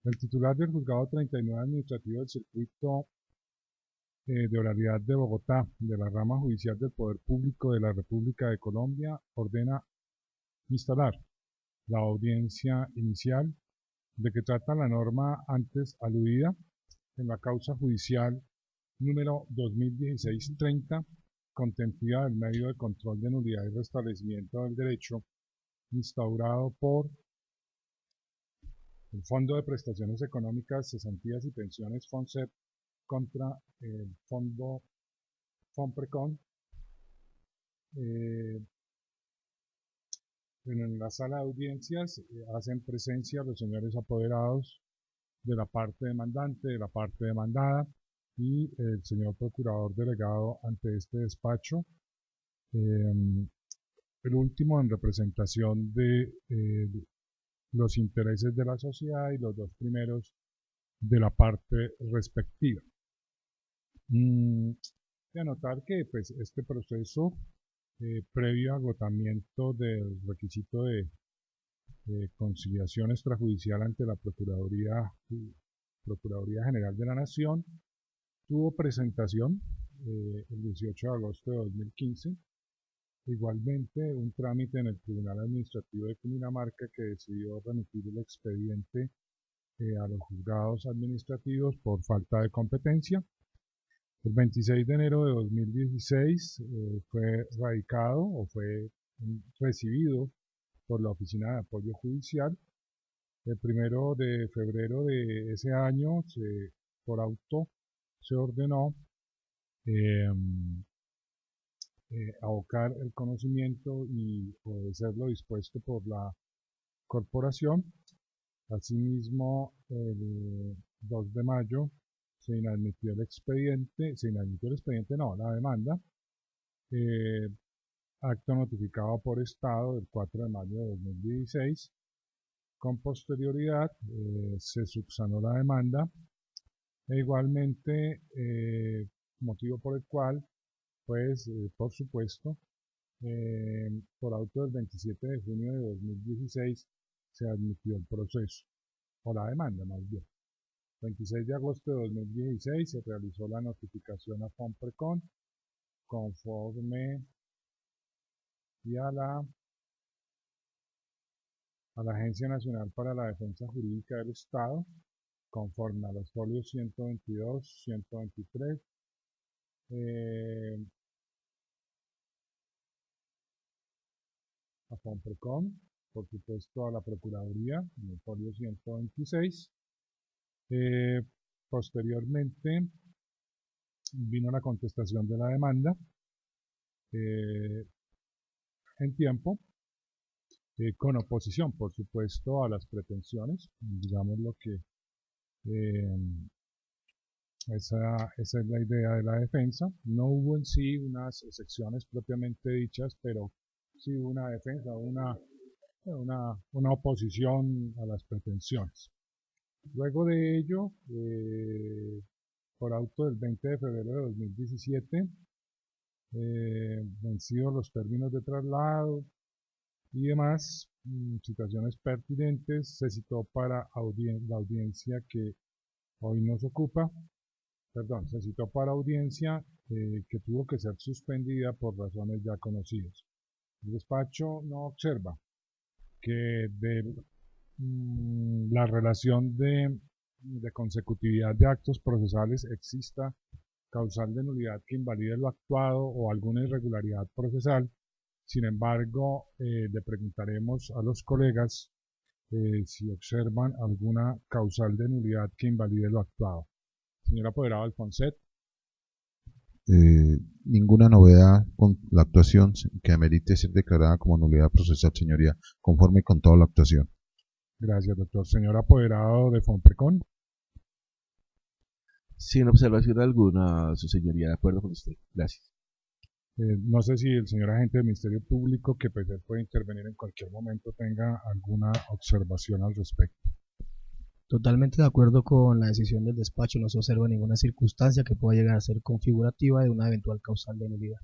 El titular del Juzgado 39 Administrativo del Circuito de Oralidad de Bogotá, de la Rama Judicial del Poder Público de la República de Colombia, ordena instalar la audiencia inicial de que trata la norma antes aludida en la causa judicial número 2016-30, contentida del medio de control de nulidad y restablecimiento del derecho instaurado por el Fondo de Prestaciones Económicas, Cesantías y Pensiones FONSEP contra el Fondo FOMPRECON. En la sala de audiencias hacen presencia los señores apoderados de la parte demandante, de la parte demandada y el señor procurador delegado ante este despacho, el último en representación de los intereses de la sociedad y los dos primeros de la parte respectiva. De anotar que pues, este proceso, previo agotamiento del requisito de conciliación extrajudicial ante la Procuraduría General de la Nación, tuvo presentación el 18 de agosto de 2015. Igualmente, un trámite en el Tribunal Administrativo de Cundinamarca que decidió remitir el expediente a los juzgados administrativos por falta de competencia. El 26 de enero de 2016 fue radicado o fue recibido por la Oficina de Apoyo Judicial. El 1 de febrero de ese año, por auto, se ordenó eh, abocar el conocimiento y obedecer lo dispuesto por la corporación. Asimismo, el 2 de mayo se inadmitió el expediente, no, la demanda, acto notificado por Estado del 4 de mayo de 2016. Con posterioridad se subsanó la demanda e igualmente motivo por el cual, pues, por supuesto, por auto del 27 de junio de 2016 se admitió el proceso, o la demanda más bien. 26 de agosto de 2016 se realizó la notificación a FOMPRECON conforme y a la Agencia Nacional para la Defensa Jurídica del Estado, conforme a los folios 122, 123, a FOMPRECON, por supuesto a la Procuraduría, en el folio 126. Posteriormente vino la contestación de la demanda en tiempo, con oposición, por supuesto, a las pretensiones, digamos lo que esa es la idea de la defensa. No hubo en sí unas excepciones propiamente dichas, pero sí una defensa, una oposición a las pretensiones. Luego de ello, por auto del 20 de febrero de 2017, vencidos los términos de traslado y demás situaciones pertinentes, se citó para la audiencia que hoy nos ocupa, se citó para audiencia que tuvo que ser suspendida por razones ya conocidas. El despacho no observa que de la relación de consecutividad de actos procesales exista causal de nulidad que invalide lo actuado o alguna irregularidad procesal. Sin embargo, le preguntaremos a los colegas si observan alguna causal de nulidad que invalide lo actuado. Señor apoderado Alfonset. Ninguna novedad con la actuación que amerite ser declarada como nulidad procesal, señoría, conforme con toda la actuación. Gracias, doctor. Señor apoderado de FOMPRECON. Sin observación alguna, su señoría, de acuerdo con usted. Gracias. No sé si el señor agente del Ministerio Público, que pues él puede intervenir en cualquier momento, tenga alguna observación al respecto. Totalmente de acuerdo con la decisión del despacho, no se observa ninguna circunstancia que pueda llegar a ser configurativa de una eventual causal de nulidad.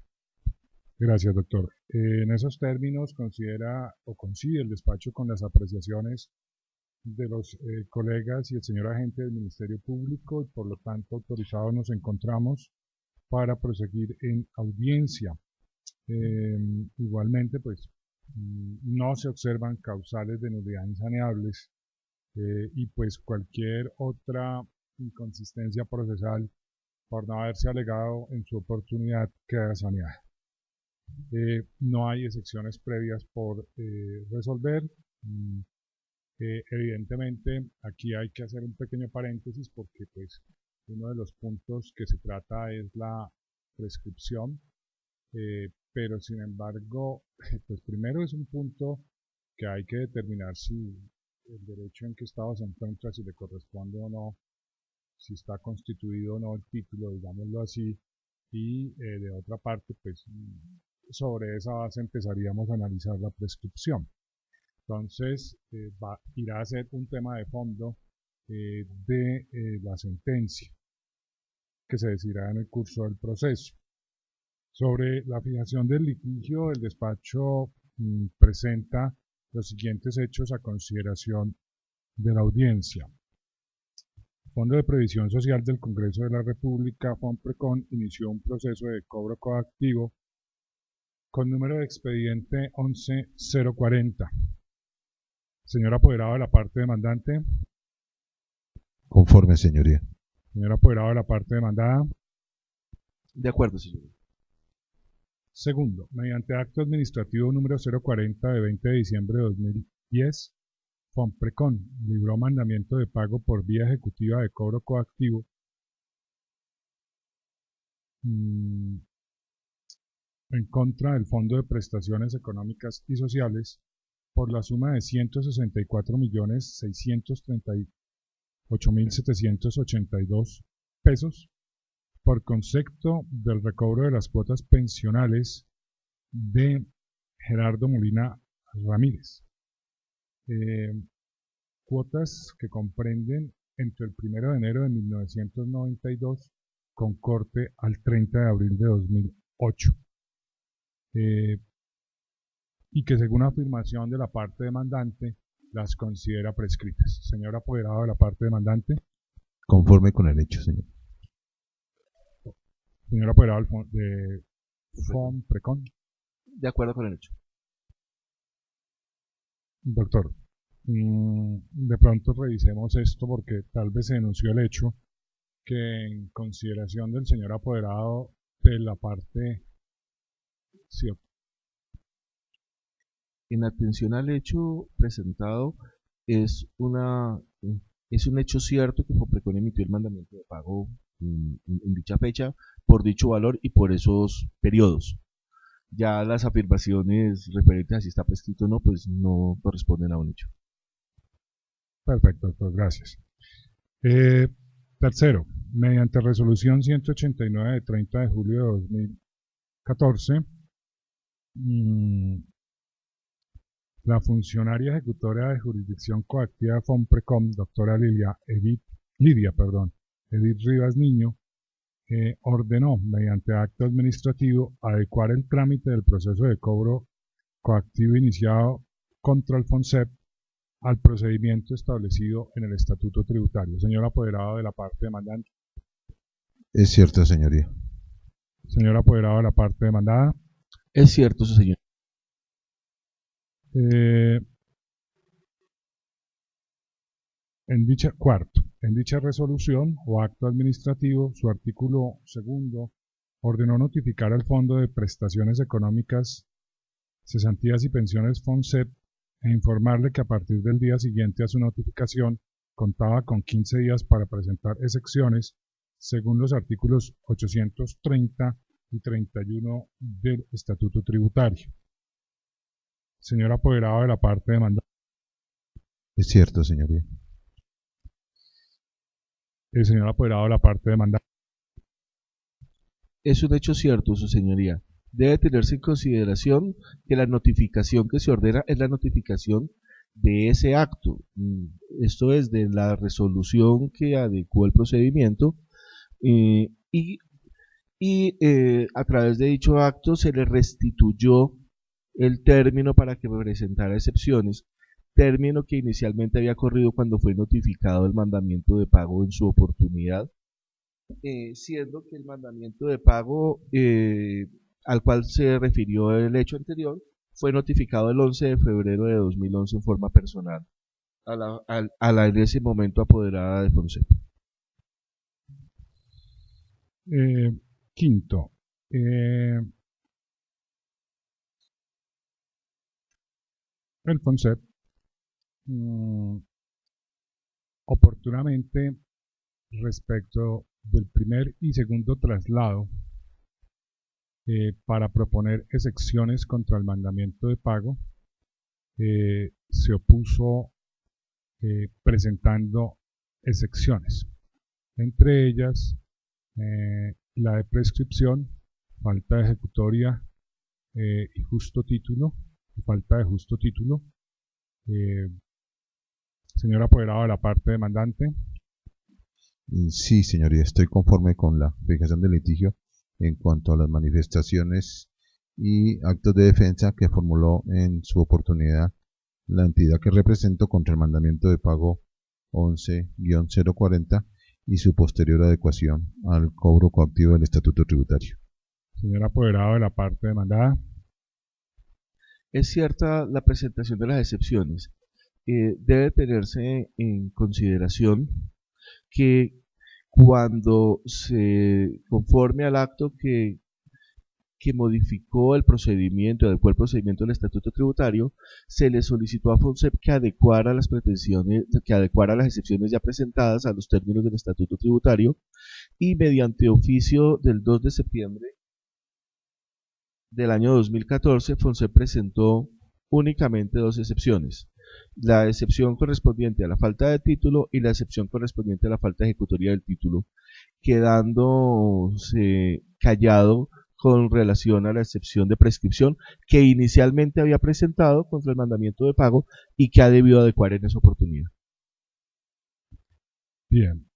Gracias, doctor. En esos términos, considera o coincide el despacho con las apreciaciones de los colegas y el señor agente del Ministerio Público y por lo tanto autorizados nos encontramos para proseguir en audiencia. Igualmente, pues no se observan causales de nulidad insaneables y pues cualquier otra inconsistencia procesal por no haberse alegado en su oportunidad queda saneada. No hay excepciones previas por resolver. Evidentemente aquí hay que hacer un pequeño paréntesis porque pues uno de los puntos que se trata es la prescripción, pero sin embargo pues primero es un punto que hay que determinar si el derecho en qué estado se encuentra, si le corresponde o no, si está constituido o no el título, digámoslo así, y de otra parte pues sobre esa base empezaríamos a analizar la prescripción. Entonces, irá a ser un tema de fondo de la sentencia que se decidirá en el curso del proceso. Sobre la fijación del litigio, el despacho presenta los siguientes hechos a consideración de la audiencia. Fondo de Previsión Social del Congreso de la República, FONPRECON, inició un proceso de cobro coactivo con número de expediente 11040. Señor apoderado de la parte demandante. Conforme, señoría. Señor apoderado de la parte demandada. De acuerdo, señoría. Segundo, mediante acto administrativo número 040 de 20 de diciembre de 2010, FONPRECON libró mandamiento de pago por vía ejecutiva de cobro coactivo en contra del Fondo de Prestaciones Económicas y Sociales por la suma de 164.638.782 pesos por concepto del recobro de las cuotas pensionales de Gerardo Molina Ramírez. Cuotas que comprenden entre el 1 de enero de 1992 con corte al 30 de abril de 2008. Y que según afirmación de la parte demandante las considera prescritas. Señor apoderado de la parte demandante. Conforme con el hecho, señor. Señor apoderado de FONPRECON. De acuerdo con el hecho. Doctor, de pronto revisemos esto porque tal vez se denunció el hecho que en consideración del señor apoderado de la parte... Sí, en atención al hecho presentado, es un hecho cierto que FONPRECON emitió el mandamiento de pago en dicha fecha, por dicho valor y por esos periodos. Ya las afirmaciones referentes a si está prescrito o no, pues no corresponden a un hecho. Perfecto, doctor, gracias. Tercero, mediante resolución 189 de 30 de julio de 2014, la funcionaria ejecutora de jurisdicción coactiva de FONPRECON, doctora Edith Rivas Niño, ordenó, mediante acto administrativo, adecuar el trámite del proceso de cobro coactivo iniciado contra el FONSEP al procedimiento establecido en el Estatuto Tributario. Señor apoderado de la parte demandante. Es cierto, señoría. Señor apoderado de la parte demandada. Es cierto, su señor. En dicha resolución o acto administrativo, su artículo segundo ordenó notificar al Fondo de Prestaciones Económicas, Cesantías y Pensiones FONSEP e informarle que a partir del día siguiente a su notificación contaba con 15 días para presentar excepciones según los artículos 830 y 31 del Estatuto Tributario. Señor apoderado de la parte demandada. Es cierto, señoría. El señor apoderado de la parte demandada. Es un hecho cierto, su señoría. Debe tenerse en consideración que la notificación que se ordena es la notificación de ese acto. Esto es de la resolución que adecuó el procedimiento y a través de dicho acto se le restituyó el término para que presentara excepciones término que inicialmente había corrido cuando fue notificado el mandamiento de pago en su oportunidad, siendo que el mandamiento de pago al cual se refirió el hecho anterior fue notificado el 11 de febrero de 2011 en forma personal a la en ese momento apoderada de FONSEP. Quinto, el FONSEP oportunamente, respecto del primer y segundo traslado, para proponer excepciones contra el mandamiento de pago, se opuso presentando excepciones, entre ellas la de prescripción, falta de ejecutoria y justo título, falta de justo título. Señor apoderado de la parte demandante. Sí, señoría, estoy conforme con la fijación del litigio en cuanto a las manifestaciones y actos de defensa que formuló en su oportunidad la entidad que represento contra el mandamiento de pago 11-040 y su posterior adecuación al cobro coactivo del estatuto tributario. Señor apoderado de la parte demandada. Es cierta la presentación de las excepciones. Debe tenerse en consideración que cuando se conforme al acto que modificó el procedimiento, adecuó el procedimiento del estatuto tributario, se le solicitó a FONSEP que adecuara las pretensiones, que adecuara las excepciones ya presentadas a los términos del estatuto tributario, y mediante oficio del 2 de septiembre del año 2014, FONSEP presentó únicamente dos excepciones: la excepción correspondiente a la falta de título y la excepción correspondiente a la falta de ejecutoria del título, quedándose callado con relación a la excepción de prescripción que inicialmente había presentado contra el mandamiento de pago y que ha debido adecuar en esa oportunidad. Bien.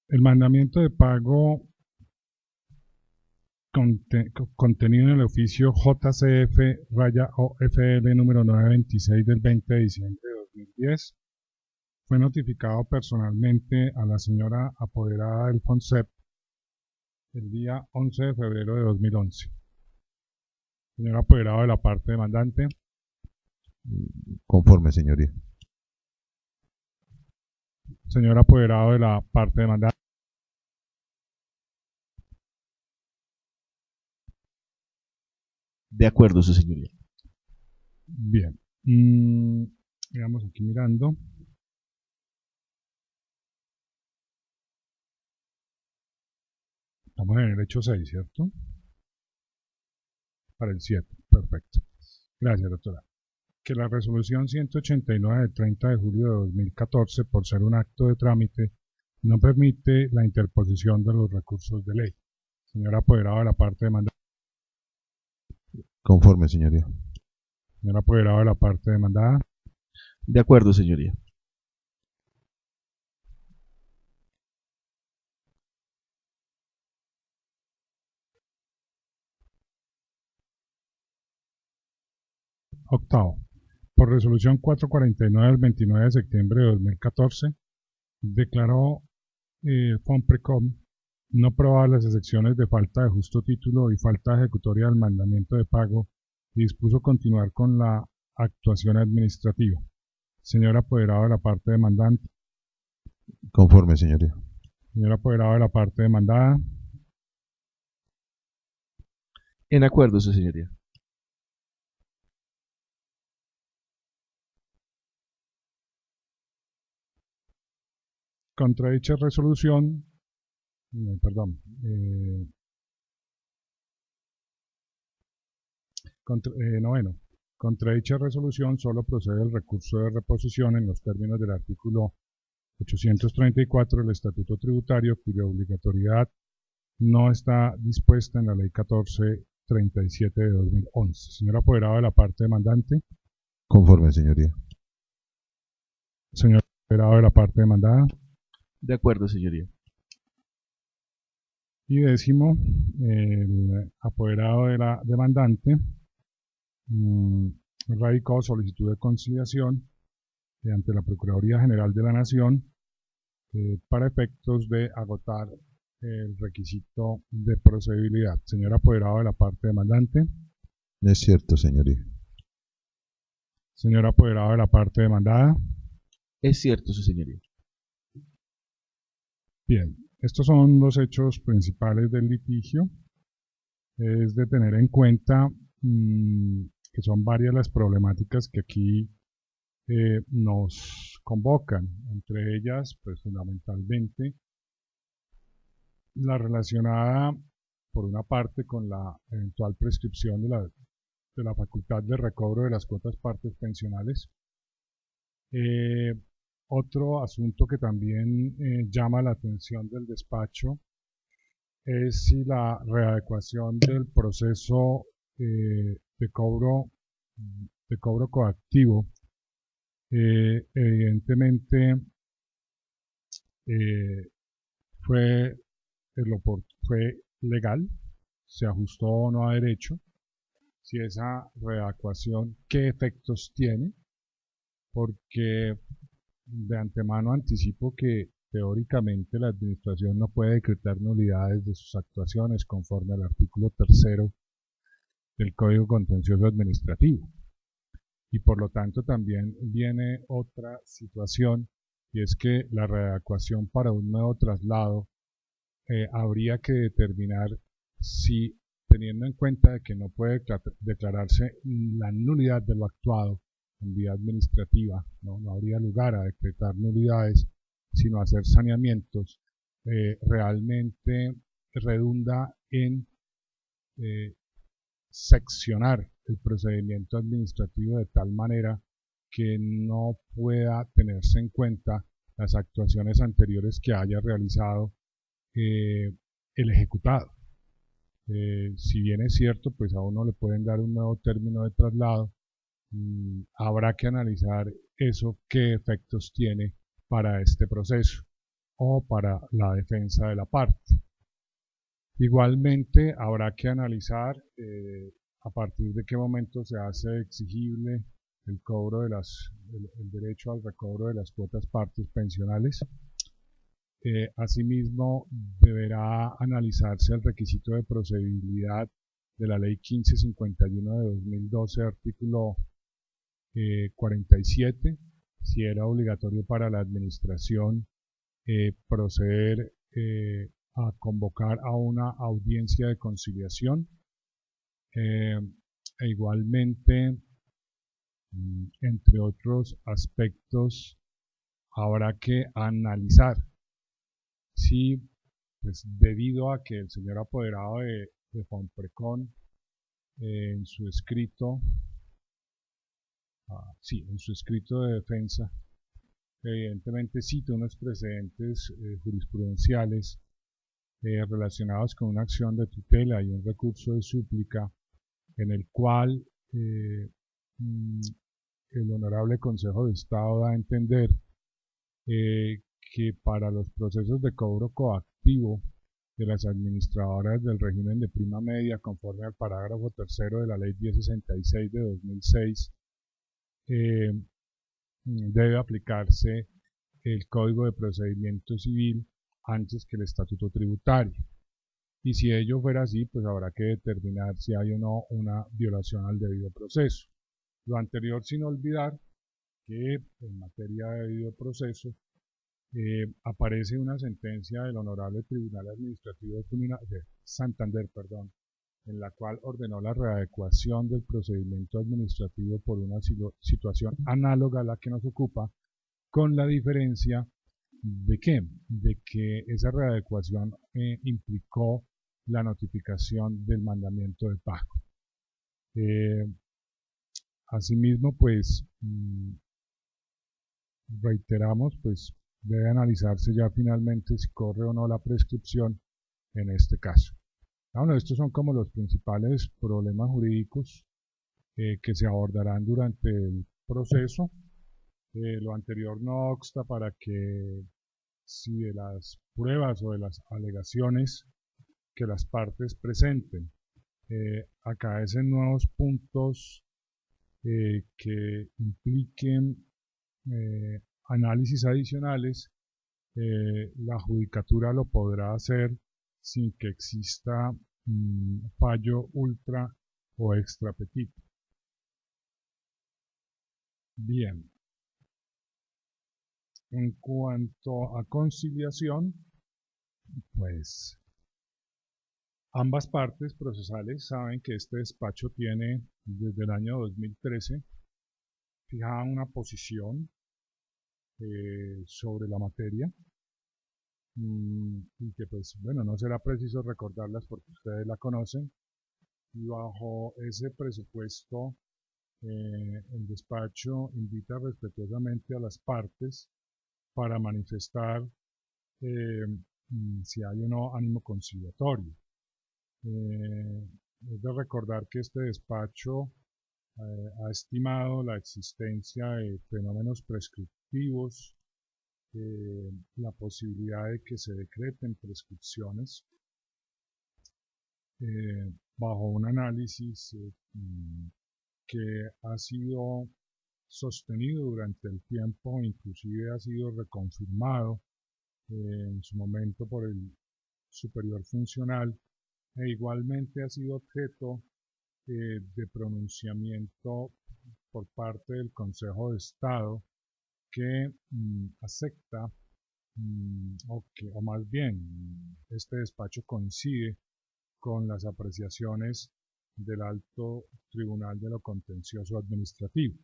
El mandamiento de pago contenido en el oficio JCF-OFL número 926 del 20 de diciembre de 2010 fue notificado personalmente a la señora apoderada del FONSEP el día 11 de febrero de 2011. Señor apoderado de la parte demandante. Conforme, señoría. Señor apoderado de la parte demandante. De acuerdo, su señoría. Bien. Veamos aquí mirando. Estamos en el hecho 6, ¿cierto? Para el 7. Perfecto. Gracias, doctora. Que la resolución 189 del 30 de julio de 2014, por ser un acto de trámite, no permite la interposición de los recursos de ley. Señor apoderado de la parte demandada. Conforme, señoría. Señor apoderado de la parte demandada. De acuerdo, señoría. Octavo. Por resolución 449 del 29 de septiembre de 2014, declaró FONPRECOM no probar las excepciones de falta de justo título y falta de ejecutoria del mandamiento de pago y dispuso continuar con la actuación administrativa. Señor apoderado de la parte demandante. Conforme, señoría. Señor apoderado de la parte demandada. En acuerdo, su señoría. Contra dicha resolución, noveno. Contra dicha resolución solo procede el recurso de reposición en los términos del artículo 834 del Estatuto Tributario, cuya obligatoriedad no está dispuesta en la Ley 1437 de 2011. Señor apoderado de la parte demandante. Conforme, señoría. Señor apoderado de la parte demandada. De acuerdo, señoría. Y décimo, el apoderado de la demandante radicó solicitud de conciliación ante la Procuraduría General de la Nación para efectos de agotar el requisito de procedibilidad. Señor apoderado de la parte demandante. Es cierto, señoría. Señor apoderado de la parte demandada. Es cierto, su señoría. Bien, estos son los hechos principales del litigio. Es de tener en cuenta que son varias las problemáticas que aquí nos convocan, entre ellas, pues fundamentalmente, la relacionada, por una parte, con la eventual prescripción de la facultad de recobro de las cuotas partes pensionales. Otro asunto que también llama la atención del despacho es si la readecuación del proceso de cobro coactivo evidentemente fue legal, se ajustó o no a derecho, si esa readecuación, qué efectos tiene, porque de antemano anticipo que teóricamente la administración no puede decretar nulidades de sus actuaciones conforme al artículo 3 del Código Contencioso Administrativo. Y por lo tanto también viene otra situación, y es que la readecuación para un nuevo traslado habría que determinar si, teniendo en cuenta de que no puede declararse la nulidad de lo actuado en vía administrativa, no habría lugar a decretar nulidades, sino hacer saneamientos, realmente redunda en seccionar el procedimiento administrativo de tal manera que no pueda tenerse en cuenta las actuaciones anteriores que haya realizado el ejecutado. Si bien es cierto, pues a uno le pueden dar un nuevo término de traslado, habrá que analizar eso, qué efectos tiene para este proceso o para la defensa de la parte. Igualmente, habrá que analizar a partir de qué momento se hace exigible el cobro de el derecho al recobro de las cuotas partes pensionales. Asimismo, deberá analizarse el requisito de procedibilidad de la Ley 1551 de 2012, artículo 47, si era obligatorio para la administración proceder a convocar a una audiencia de conciliación. E igualmente, entre otros aspectos, habrá que analizar si, pues, debido a que el señor apoderado de Fonprecon en su escrito, en su escrito de defensa, evidentemente cita unos precedentes jurisprudenciales relacionados con una acción de tutela y un recurso de súplica en el cual el Honorable Consejo de Estado da a entender que para los procesos de cobro coactivo de las administradoras del régimen de prima media, conforme al parágrafo 3 de la Ley 1066 de 2006, debe aplicarse el Código de Procedimiento Civil antes que el Estatuto Tributario. Y si ello fuera así, pues habrá que determinar si hay o no una violación al debido proceso. Lo anterior sin olvidar que en materia de debido proceso aparece una sentencia del Honorable Tribunal Administrativo de Santander, en la cual ordenó la readecuación del procedimiento administrativo por una situación análoga a la que nos ocupa, con la diferencia de que esa readecuación implicó la notificación del mandamiento de pago. Asimismo, pues reiteramos, pues debe analizarse ya finalmente si corre o no la prescripción en este caso. Bueno, estos son como los principales problemas jurídicos que se abordarán durante el proceso. Lo anterior no obsta para que, si de las pruebas o de las alegaciones que las partes presenten. Acaecen nuevos puntos que impliquen análisis adicionales. La judicatura lo podrá hacer sin que exista fallo ultra o extra petito. Bien. En cuanto a conciliación, pues ambas partes procesales saben que este despacho tiene desde el año 2013 fijada una posición sobre la materia y que pues bueno, no será preciso recordarlas porque ustedes la conocen, y bajo ese presupuesto el despacho invita respetuosamente a las partes para manifestar si hay o no ánimo conciliatorio. Es de recordar que este despacho ha estimado la existencia de fenómenos prescriptivos, la posibilidad de que se decreten prescripciones bajo un análisis que ha sido sostenido durante el tiempo, inclusive ha sido reconfirmado en su momento por el superior funcional, e igualmente ha sido objeto de pronunciamiento por parte del Consejo de Estado, que acepta, o más bien, este despacho coincide con las apreciaciones del Alto Tribunal de lo Contencioso Administrativo.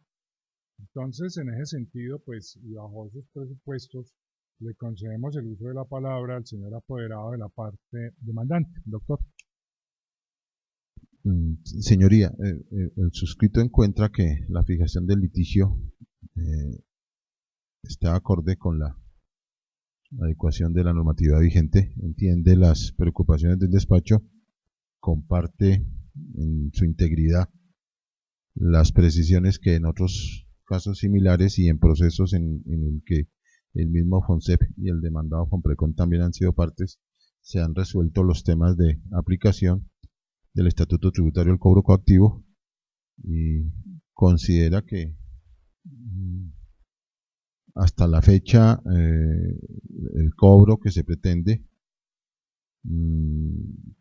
Entonces, en ese sentido, pues, y bajo esos presupuestos, le concedemos el uso de la palabra al señor apoderado de la parte demandante. Doctor. Señoría, el suscrito encuentra que la fijación del litigio está acorde con la adecuación de la normativa vigente, entiende las preocupaciones del despacho, comparte en su integridad las precisiones que en otros casos similares y en procesos en el que el mismo FONSEP y el demandado FONPRECON también han sido partes, se han resuelto los temas de aplicación del Estatuto Tributario del Cobro Coactivo, y considera que hasta la fecha el cobro que se pretende,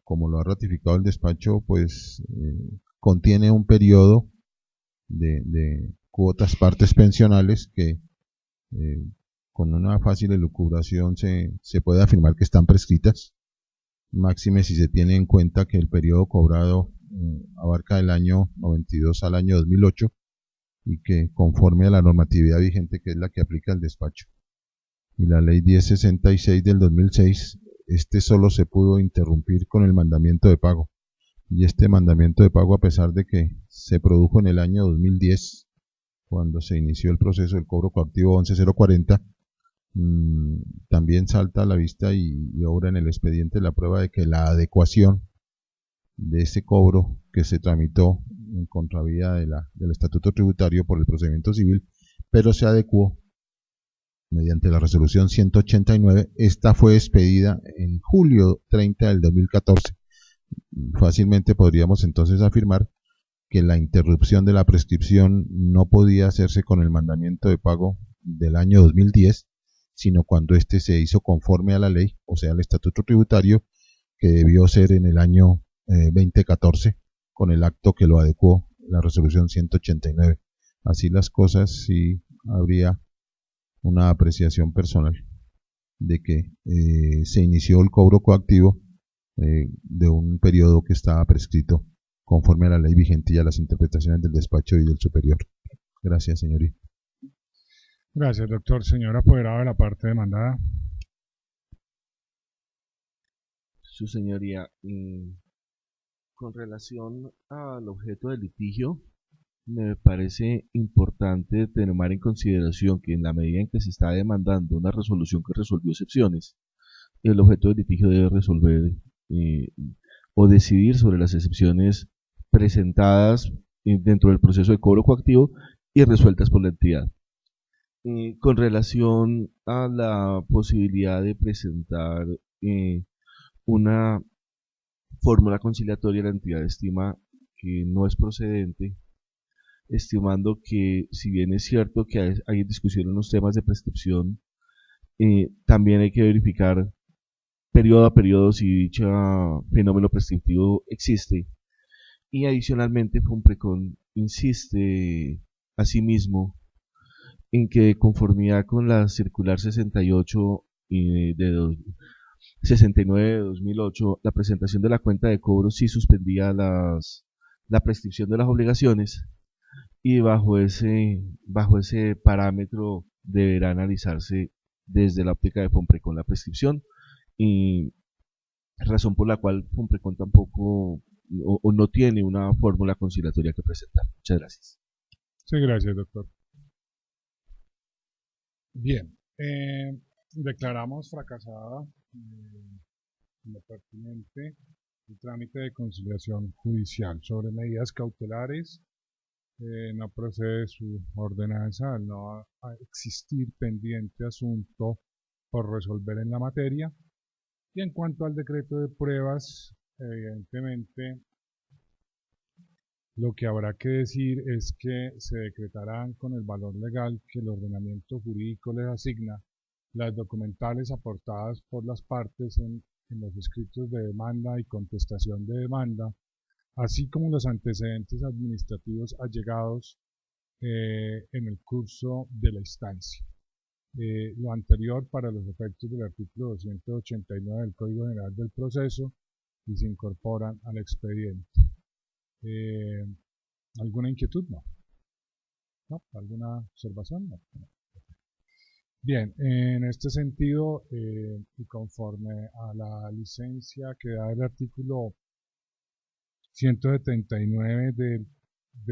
como lo ha ratificado el despacho, pues contiene un periodo de cuotas partes pensionales que con una fácil elucubración se puede afirmar que están prescritas, máxime si se tiene en cuenta que el periodo cobrado abarca del año 92 al año 2008 y que conforme a la normatividad vigente, que es la que aplica el despacho, y la ley 1066 del 2006, este solo se pudo interrumpir con el mandamiento de pago, y este mandamiento de pago, a pesar de que se produjo en el año 2010 cuando se inició el proceso del cobro coactivo 11040, también salta a la vista y obra en el expediente la prueba de que la adecuación de ese cobro que se tramitó en contravía del Estatuto Tributario por el procedimiento civil, pero se adecuó mediante la resolución 189, esta fue expedida en julio 30 del 2014. Fácilmente podríamos entonces afirmar que la interrupción de la prescripción no podía hacerse con el mandamiento de pago del año 2010, sino cuando éste se hizo conforme a la ley, o sea, el Estatuto Tributario, que debió ser en el año 2014, con el acto que lo adecuó, la resolución 189. Así las cosas, sí habría una apreciación personal de que se inició el cobro coactivo de un periodo que estaba prescrito conforme a la ley vigente y a las interpretaciones del despacho y del superior. Gracias, señoría. Gracias, doctor. Señor apoderado de la parte demandada. Su señoría, con relación al objeto del litigio, me parece importante tomar en consideración que en la medida en que se está demandando una resolución que resolvió excepciones, el objeto del litigio debe resolver o decidir sobre las excepciones presentadas dentro del proceso de cobro coactivo y resueltas por la entidad. Con relación a la posibilidad de presentar una fórmula conciliatoria la entidad estima que no es procedente, estimando que si bien es cierto que hay discusión en los temas de prescripción, también hay que verificar periodo a periodo si dicho fenómeno prescriptivo existe. Y adicionalmente Fomprecon insiste asimismo en que de conformidad con la circular 68 69 de 2008, la presentación de la cuenta de cobro sí suspendía la prescripción de las obligaciones, y bajo ese parámetro deberá analizarse desde la óptica de Fomprecon la prescripción, y razón por la cual Fomprecon tampoco o no tiene una fórmula conciliatoria que presentar. Muchas gracias. Sí, gracias, doctor. Bien, declaramos fracasada lo pertinente el trámite de conciliación judicial sobre medidas cautelares. No procede su ordenanza al no existir pendiente asunto por resolver en la materia. Y en cuanto al decreto de pruebas, evidentemente lo que habrá que decir es que se decretarán con el valor legal que el ordenamiento jurídico les asigna las documentales aportadas por las partes en los escritos de demanda y contestación de demanda, así como los antecedentes administrativos allegados en el curso de la instancia. Lo anterior para los efectos del artículo 289 del Código General del Proceso y se incorporan al expediente. ¿Alguna inquietud? No. ¿No? ¿Alguna observación? No. Bien, en este sentido, y conforme a la licencia que da el artículo 179 de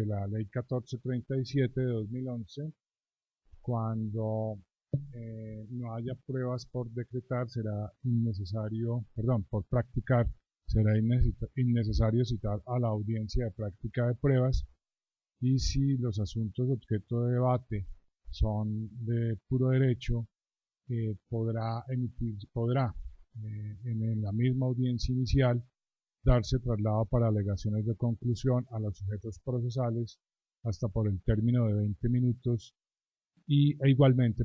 la Ley 1437 de 2011, cuando no haya pruebas por decretar, será innecesario, por practicar, será innecesario citar a la audiencia de práctica de pruebas, y si los asuntos objeto de debate son de puro derecho, podrá en la misma audiencia inicial darse traslado para alegaciones de conclusión a los sujetos procesales hasta por el término de 20 minutos e igualmente,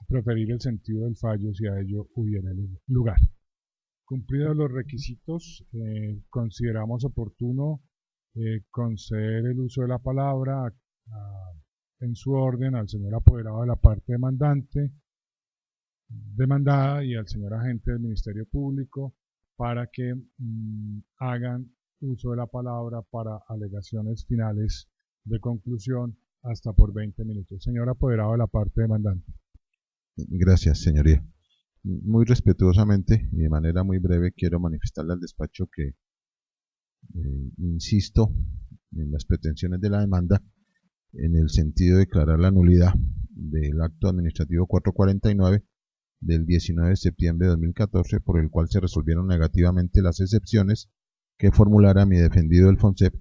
proferir el sentido del fallo si a ello hubiera lugar. Cumplidos los requisitos, consideramos oportuno conceder el uso de la palabra en su orden al señor apoderado de la parte demandada y al señor agente del Ministerio Público para que hagan uso de la palabra para alegaciones finales de conclusión hasta por 20 minutos. Señor apoderado de la parte demandante. Gracias, señoría. Muy respetuosamente y de manera muy breve quiero manifestarle al despacho que insisto en las pretensiones de la demanda en el sentido de declarar la nulidad del acto administrativo 449 del 19 de septiembre de 2014, por el cual se resolvieron negativamente las excepciones que formulara mi defendido el FONSEP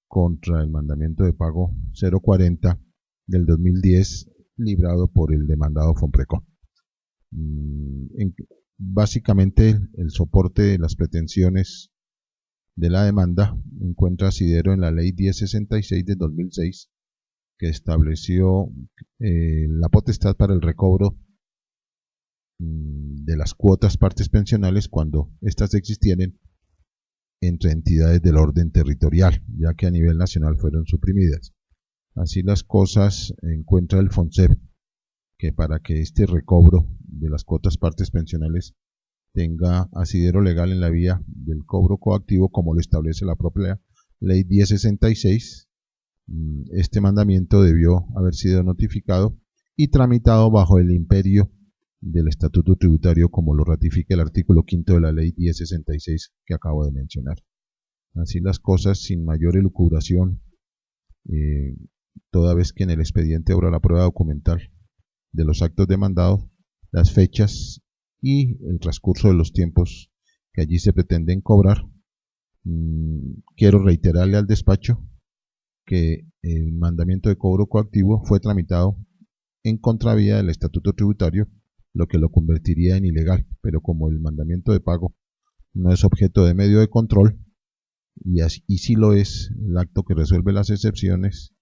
contra el mandamiento de pago 040 del 2010 librado por el demandado Fomprecon. Básicamente el soporte de las pretensiones de la demanda encuentra asidero en la Ley 1066 de 2006, que estableció la potestad para el recobro de las cuotas partes pensionales cuando éstas existieren entre entidades del orden territorial, ya que a nivel nacional fueron suprimidas. Así las cosas, encuentra el FONSEP que para que este recobro de las cuotas partes pensionales tenga asidero legal en la vía del cobro coactivo, como lo establece la propia Ley 1066, este mandamiento debió haber sido notificado y tramitado bajo el imperio del Estatuto Tributario, como lo ratifica el artículo 5 de la Ley 1066 que acabo de mencionar. Así las cosas, sin mayor elucubración, toda vez que en el expediente obra la prueba documental de los actos demandados, las fechas y el transcurso de los tiempos que allí se pretenden cobrar, quiero reiterarle al despacho que el mandamiento de cobro coactivo fue tramitado en contravía del Estatuto Tributario, lo que lo convertiría en ilegal, pero como el mandamiento de pago no es objeto de medio de control, y sí lo es el acto que resuelve las excepciones,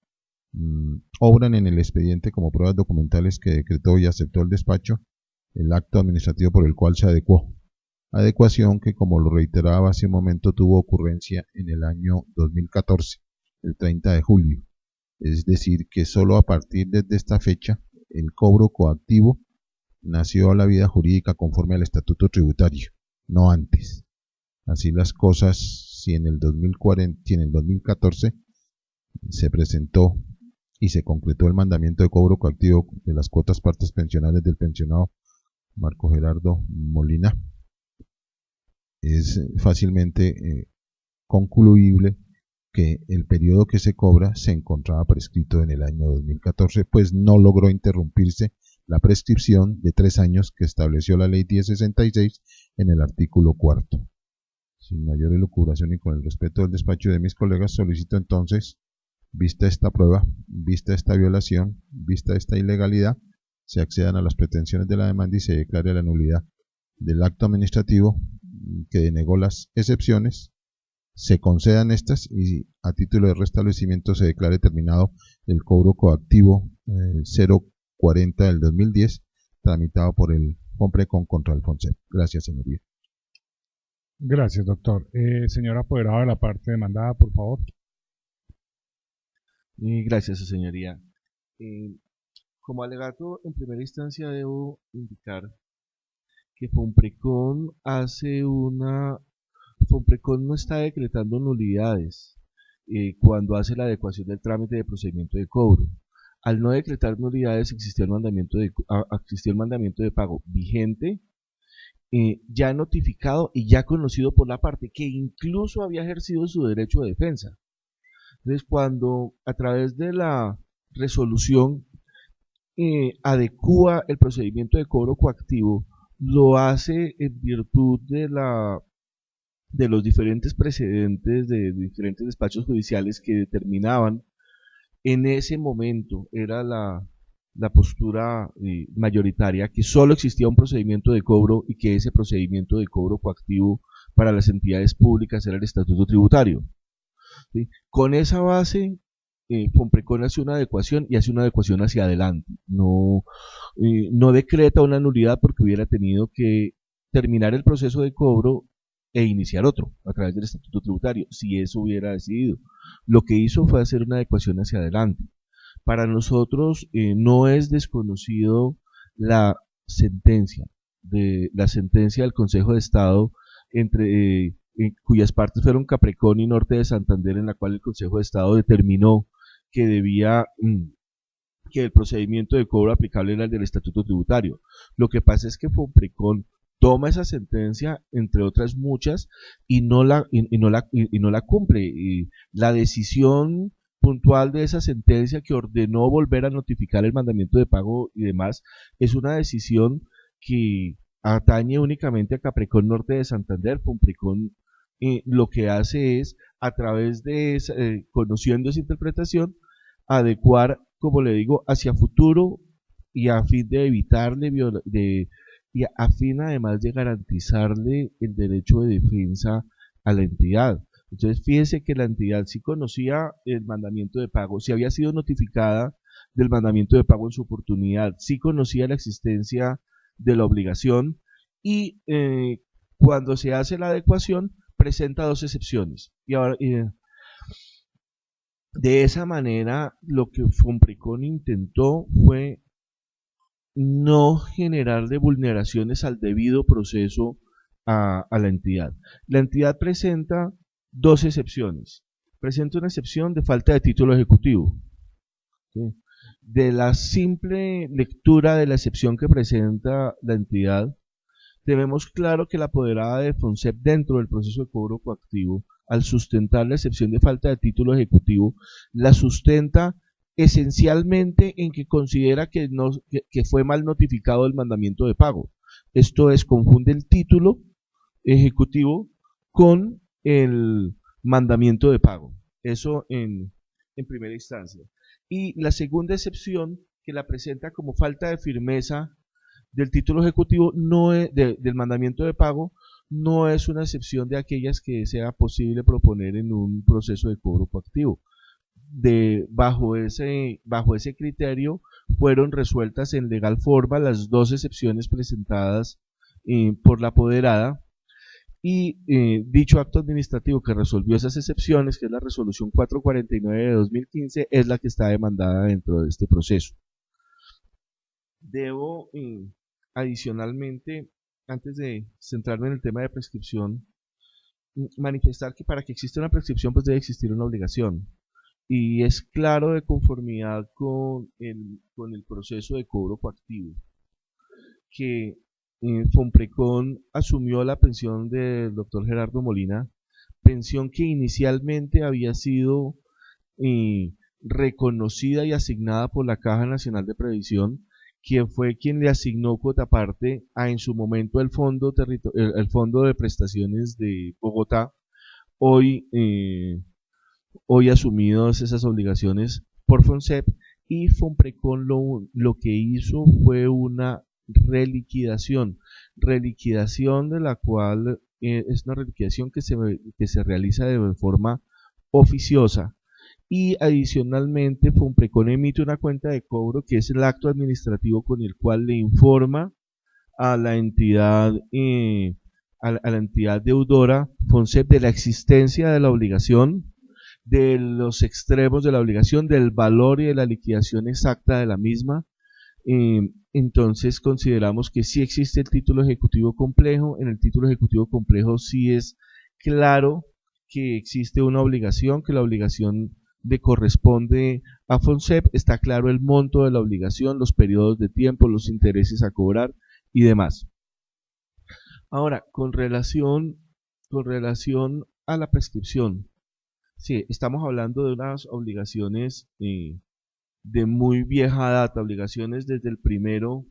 obran en el expediente como pruebas documentales que decretó y aceptó el despacho el acto administrativo por el cual se adecuó. Adecuación que, como lo reiteraba hace un momento, tuvo ocurrencia en el año 2014, el 30 de julio. Es decir, que solo a partir de esta fecha el cobro coactivo nació a la vida jurídica conforme al estatuto tributario, no antes. Así las cosas, si en el 2014 se presentó y se concretó el mandamiento de cobro coactivo de las cuotas partes pensionales del pensionado Marco Gerardo Molina, es fácilmente concluible que el periodo que se cobra se encontraba prescrito en el año 2014, pues no logró interrumpirse la prescripción de 3 años que estableció la ley 1066 en el artículo 4. Sin mayor elucubración y con el respeto del despacho de mis colegas, solicito entonces, vista esta prueba, vista esta violación, vista esta ilegalidad, se accedan a las pretensiones de la demanda y se declare la nulidad del acto administrativo que denegó las excepciones, se concedan estas y a título de restablecimiento se declare terminado el cobro coactivo 040 del 2010 tramitado por el FOMPRECON contra el FONSEP. Gracias, señoría. Gracias, doctor. Señor apoderado de la parte demandada, por favor. Gracias, señoría. Como alegato, en primera instancia debo indicar que FOMPRECON no está decretando nulidades cuando hace la adecuación del trámite de procedimiento de cobro. Al no decretar nulidades existió el mandamiento de pago vigente, ya notificado y ya conocido por la parte, que incluso había ejercido su derecho de defensa. Entonces, cuando a través de la resolución adecúa el procedimiento de cobro coactivo, lo hace en virtud de los diferentes precedentes de diferentes despachos judiciales que determinaban en ese momento, era la postura mayoritaria, que solo existía un procedimiento de cobro y que ese procedimiento de cobro coactivo para las entidades públicas era el estatuto tributario. ¿Sí? Con esa base, FOMPRECON hace una adecuación y hace una adecuación hacia adelante. No decreta una nulidad porque hubiera tenido que terminar el proceso de cobro e iniciar otro a través del estatuto tributario, si eso hubiera decidido. Lo que hizo fue hacer una adecuación hacia adelante. Para nosotros no es desconocido la sentencia del Consejo de Estado cuyas partes fueron Caprecón y Norte de Santander, en la cual el Consejo de Estado determinó que que el procedimiento de cobro aplicable era el del estatuto tributario. Lo que pasa es que FOMPRECON toma esa sentencia, entre otras muchas, y no la cumple. Y la decisión puntual de esa sentencia que ordenó volver a notificar el mandamiento de pago y demás es una decisión que atañe únicamente a Caprecón Norte de Santander. FOMPRECON lo que hace es, a través de conociendo esa interpretación, adecuar, como le digo, hacia futuro y a fin de evitarle y a fin además de garantizarle el derecho de defensa a la entidad. Entonces, fíjese que la entidad sí conocía el mandamiento de pago, sí había sido notificada del mandamiento de pago en su oportunidad, sí conocía la existencia de la obligación y cuando se hace la adecuación presenta 2 excepciones. Y ahora, de esa manera, lo que FOMPRECON intentó fue no generarle vulneraciones al debido proceso a la entidad. La entidad presenta 2 excepciones. Presenta una excepción de falta de título ejecutivo. ¿Sí? De la simple lectura de la excepción que presenta la entidad, tenemos claro que la apoderada de FONSEP dentro del proceso de cobro coactivo, al sustentar la excepción de falta de título ejecutivo, la sustenta esencialmente en que considera que fue mal notificado el mandamiento de pago. Esto es, confunde el título ejecutivo con el mandamiento de pago. Eso en primera instancia. Y la segunda excepción, que la presenta como falta de firmeza del título ejecutivo, del mandamiento de pago, no es una excepción de aquellas que sea posible proponer en un proceso de cobro coactivo. Bajo ese criterio fueron resueltas en legal forma las dos excepciones presentadas por la apoderada, y dicho acto administrativo que resolvió esas excepciones, que es la resolución 449 de 2015, es la que está demandada dentro de este proceso. Debo adicionalmente, antes de centrarme en el tema de prescripción, manifestar que para que exista una prescripción pues debe existir una obligación, y es claro de conformidad con el proceso de cobro coactivo que Fomprecon asumió la pensión del doctor Gerardo Molina, pensión que inicialmente había sido reconocida y asignada por la Caja Nacional de Previsión, quien fue quien le asignó cuota parte a en su momento el Fondo de Prestaciones de Bogotá, hoy asumidos esas obligaciones por FONSEP, y Fomprecon lo que hizo fue una reliquidación de la cual es una reliquidación que se realiza de forma oficiosa, y adicionalmente Fomprecon emite una cuenta de cobro que es el acto administrativo con el cual le informa a la entidad deudora FONSEP de la existencia de la obligación, de los extremos de la obligación, del valor y de la liquidación exacta de la misma. Entonces consideramos que sí existe el título ejecutivo complejo. En el título ejecutivo complejo sí es claro que existe una obligación, que la obligación le corresponde a FONSEP, está claro el monto de la obligación, los periodos de tiempo, los intereses a cobrar y demás. Ahora, con relación a la prescripción, sí, estamos hablando de unas obligaciones de muy vieja data, obligaciones desde el 1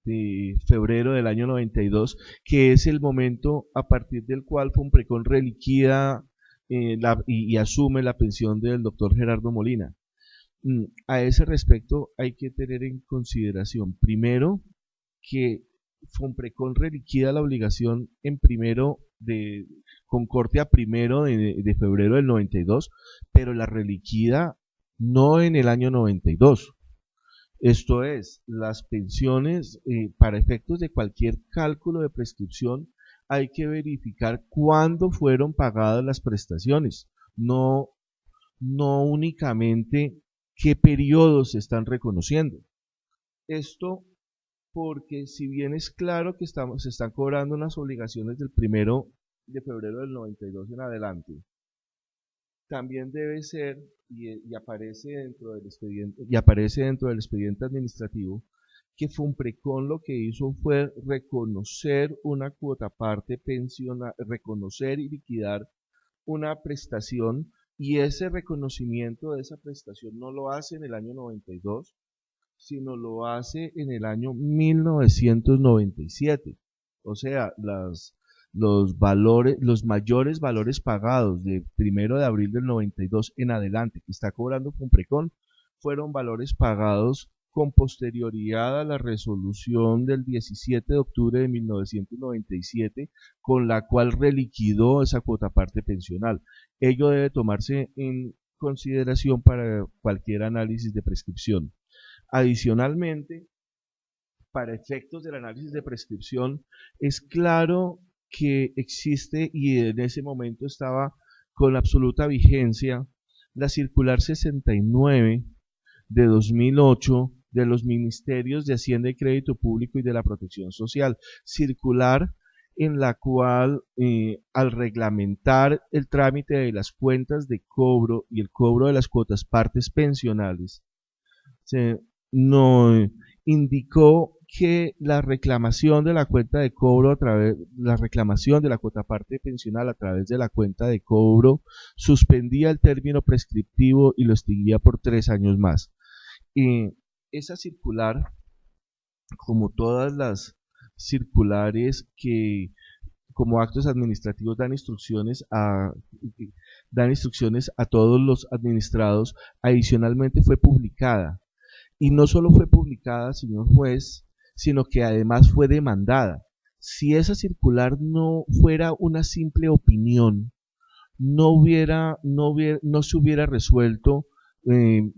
de febrero del año 92, que es el momento a partir del cual Fomprecon reliquida y asume la pensión del doctor Gerardo Molina. A ese respecto hay que tener en consideración, primero, que Fomprecon reliquida la obligación con corte a 1 de febrero del 92, pero la reliquida no en el año 92. Esto es, las pensiones, para efectos de cualquier cálculo de prescripción, hay que verificar cuándo fueron pagadas las prestaciones, no únicamente qué periodos se están reconociendo. Esto porque si bien es claro que se están cobrando unas obligaciones del 1 de febrero del 92 en adelante, también debe ser, y aparece dentro del expediente administrativo, que Fomprecon lo que hizo fue reconocer una cuota parte pensional, reconocer y liquidar una prestación, y ese reconocimiento de esa prestación no lo hace en el año 92, sino lo hace en el año 1997. O sea, los mayores valores pagados de 1 de abril del 92 en adelante que está cobrando Fomprecon fueron valores pagados con posterioridad a la resolución del 17 de octubre de 1997, con la cual reliquidó esa cuota parte pensional. Ello debe tomarse en consideración para cualquier análisis de prescripción. Adicionalmente, para efectos del análisis de prescripción, es claro que existe, y en ese momento estaba con absoluta vigencia, la circular 69 de 2008 de los Ministerios de Hacienda y Crédito Público y de la Protección Social, circular en la cual, al reglamentar el trámite de las cuentas de cobro y el cobro de las cuotas partes pensionales, se indicó que la reclamación de la cuenta de cobro la reclamación de la cuota parte pensional a través de la cuenta de cobro suspendía el término prescriptivo y lo extinguía por 3 años más. Esa circular, como todas las circulares que como actos administrativos dan instrucciones a todos los administrados, adicionalmente fue publicada. Y no solo fue publicada, señor juez, sino que además fue demandada. si esa circular no fuera una simple opinión, no se hubiera resuelto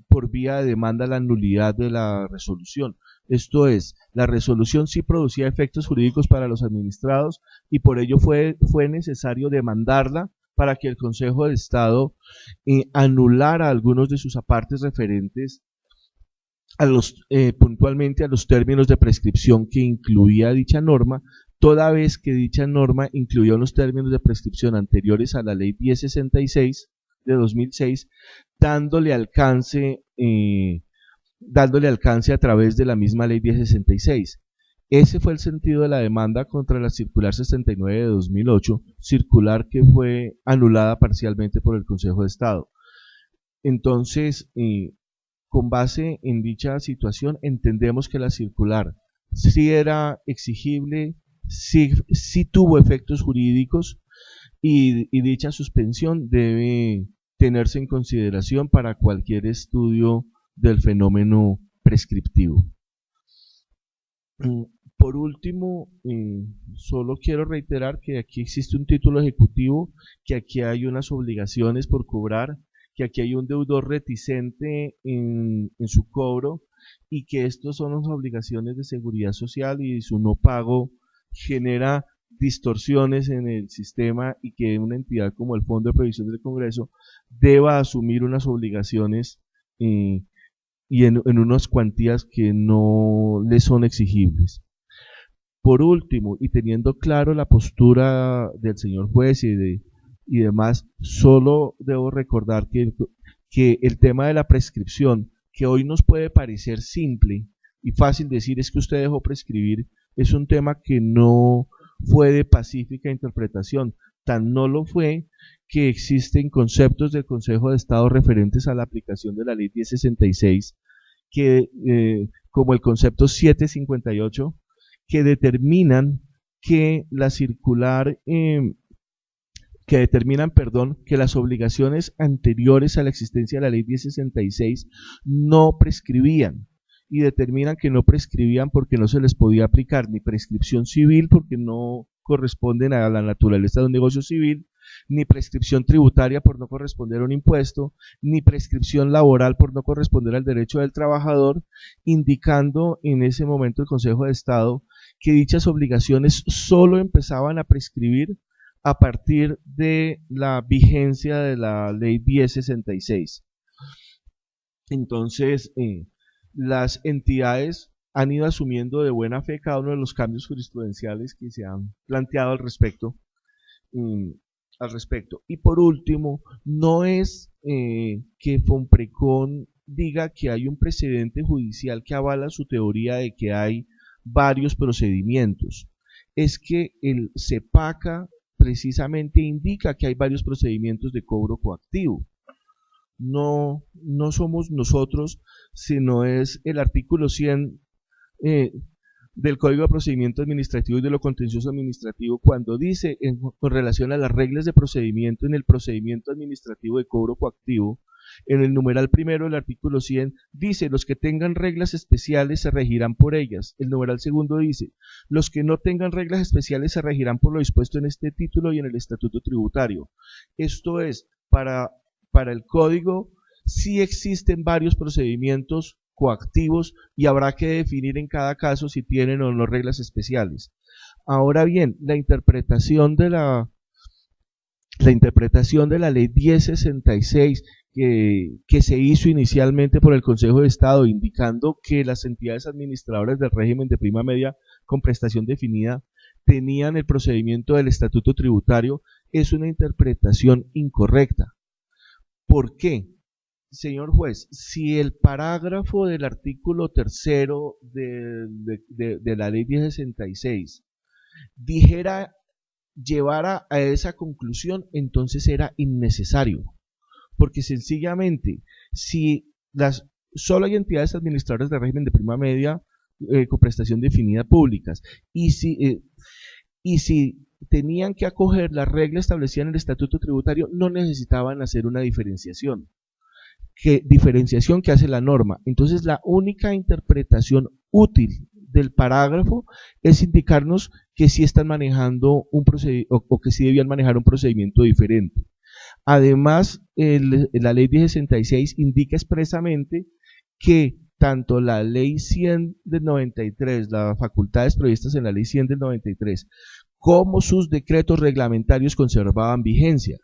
por vía de demanda la nulidad de la resolución. Esto es, la resolución sí producía efectos jurídicos para los administrados y por ello fue necesario demandarla para que el Consejo de Estado anulara algunos de sus apartes referentes puntualmente a los términos de prescripción que incluía dicha norma, toda vez que dicha norma incluyó unos términos de prescripción anteriores a la Ley 1066 de 2006, dándole alcance a través de la misma Ley 1066. Ese fue el sentido de la demanda contra la Circular 69 de 2008, circular que fue anulada parcialmente por el Consejo de Estado. Entonces, con base en dicha situación, entendemos que la circular sí era exigible, sí tuvo efectos jurídicos y dicha suspensión debe tenerse en consideración para cualquier estudio del fenómeno prescriptivo. Por último, solo quiero reiterar que aquí existe un título ejecutivo, que aquí hay unas obligaciones por cobrar, que aquí hay un deudor reticente en su cobro y que estos son las obligaciones de seguridad social y su no pago genera distorsiones en el sistema y que una entidad como el Fondo de Previsión del Congreso deba asumir unas obligaciones y en unas cuantías que no le son exigibles. Por último, y teniendo claro la postura del señor juez y demás, solo debo recordar que el tema de la prescripción, que hoy nos puede parecer simple y fácil decir es que usted dejó prescribir, es un tema que no fue de pacífica interpretación. Tan no lo fue que existen conceptos del Consejo de Estado referentes a la aplicación de la Ley 1066, como el concepto 758, que determinan que la circular que las obligaciones anteriores a la existencia de la Ley 1066 no prescribían, y determinan que no prescribían porque no se les podía aplicar ni prescripción civil porque no corresponden a la naturaleza de un negocio civil, ni prescripción tributaria por no corresponder a un impuesto, ni prescripción laboral por no corresponder al derecho del trabajador, indicando en ese momento el Consejo de Estado que dichas obligaciones solo empezaban a prescribir a partir de la vigencia de la Ley 1066. Entonces, las entidades han ido asumiendo de buena fe cada uno de los cambios jurisprudenciales que se han planteado al respecto. Y por último, no es que Fonprecon diga que hay un precedente judicial que avala su teoría de que hay varios procedimientos. Es que el CEPACA precisamente indica que hay varios procedimientos de cobro coactivo. No somos nosotros, sino es el artículo 100 del Código de Procedimiento Administrativo y de lo Contencioso Administrativo, cuando dice con relación a las reglas de procedimiento en el procedimiento administrativo de cobro coactivo, en el numeral primero del artículo 100 dice: los que tengan reglas especiales se regirán por ellas. El numeral segundo dice: los que no tengan reglas especiales se regirán por lo dispuesto en este título y en el estatuto tributario. Esto es, para el código sí existen varios procedimientos coactivos y habrá que definir en cada caso si tienen o no reglas especiales. Ahora bien, la interpretación de la Ley 1066 que se hizo inicialmente por el Consejo de Estado, indicando que las entidades administradoras del régimen de prima media con prestación definida tenían el procedimiento del estatuto tributario, es una interpretación incorrecta. ¿Por qué? Señor juez, si el parágrafo del artículo tercero de la Ley 1066 llevara a esa conclusión, entonces era innecesario, porque sencillamente, si solo hay entidades administradoras de régimen de prima media con prestación definida públicas, y si tenían que acoger la regla establecida en el estatuto tributario, no necesitaban hacer una diferenciación que hace la norma. Entonces, la única interpretación útil del parágrafo es indicarnos que sí están manejando un procedimiento o que sí debían manejar un procedimiento diferente. Además, la ley 1066 indica expresamente que tanto la ley 100 del 93, las facultades previstas en la ley 100 del 93, como sus decretos reglamentarios conservaban vigencia.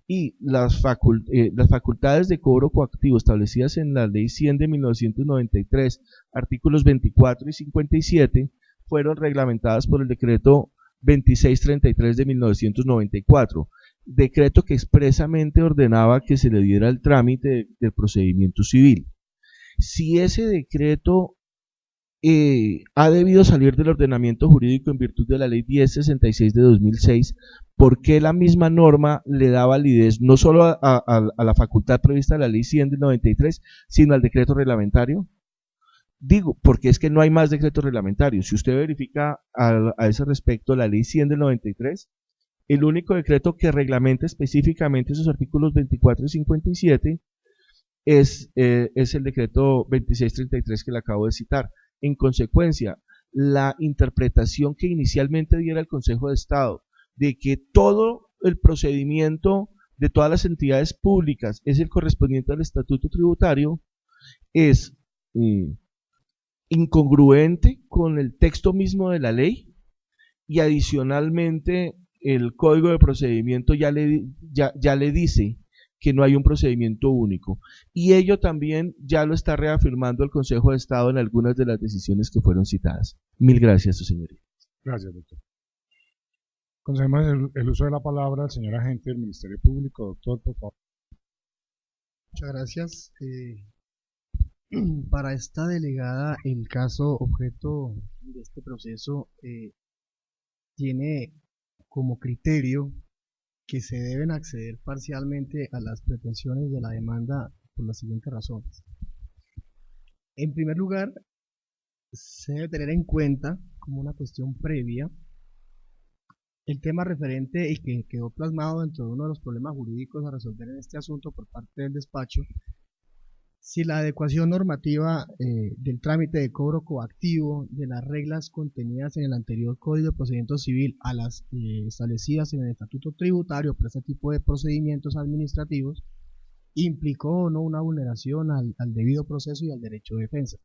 Y las facultades de cobro coactivo establecidas en la ley 100 de 1993, artículos 24 y 57, fueron reglamentadas por el decreto 2633 de 1994, decreto que expresamente ordenaba que se le diera el trámite del procedimiento civil. Si ese decreto ha debido salir del ordenamiento jurídico en virtud de la ley 1066 de 2006, ¿por qué la misma norma le da validez no solo a la facultad prevista en la ley 100 del 93, sino al decreto reglamentario? Digo, porque es que no hay más decretos reglamentarios. Si usted verifica a ese respecto la ley 100 del 93, el único decreto que reglamenta específicamente esos artículos 24 y 57 es el decreto 2633 que le acabo de citar. En consecuencia, la interpretación que inicialmente diera el Consejo de Estado de que todo el procedimiento de todas las entidades públicas es el correspondiente al estatuto tributario es incongruente con el texto mismo de la ley, y adicionalmente el Código de Procedimiento ya le dice que no hay un procedimiento único, y ello también ya lo está reafirmando el Consejo de Estado en algunas de las decisiones que fueron citadas. Mil gracias, su señoría. Gracias, doctor. Concedemos el uso de la palabra al señor agente del Ministerio Público. Doctor, por favor. Muchas gracias. Para esta delegada, el caso objeto de este proceso tiene como criterio que se deben acceder parcialmente a las pretensiones de la demanda por las siguientes razones. En primer lugar, se debe tener en cuenta como una cuestión previa el tema referente y que quedó plasmado dentro de uno de los problemas jurídicos a resolver en este asunto por parte del despacho, si la adecuación normativa del trámite de cobro coactivo de las reglas contenidas en el anterior Código de Procedimiento Civil a las establecidas en el Estatuto Tributario para este tipo de procedimientos administrativos implicó o no una vulneración al debido proceso y al derecho de defensa.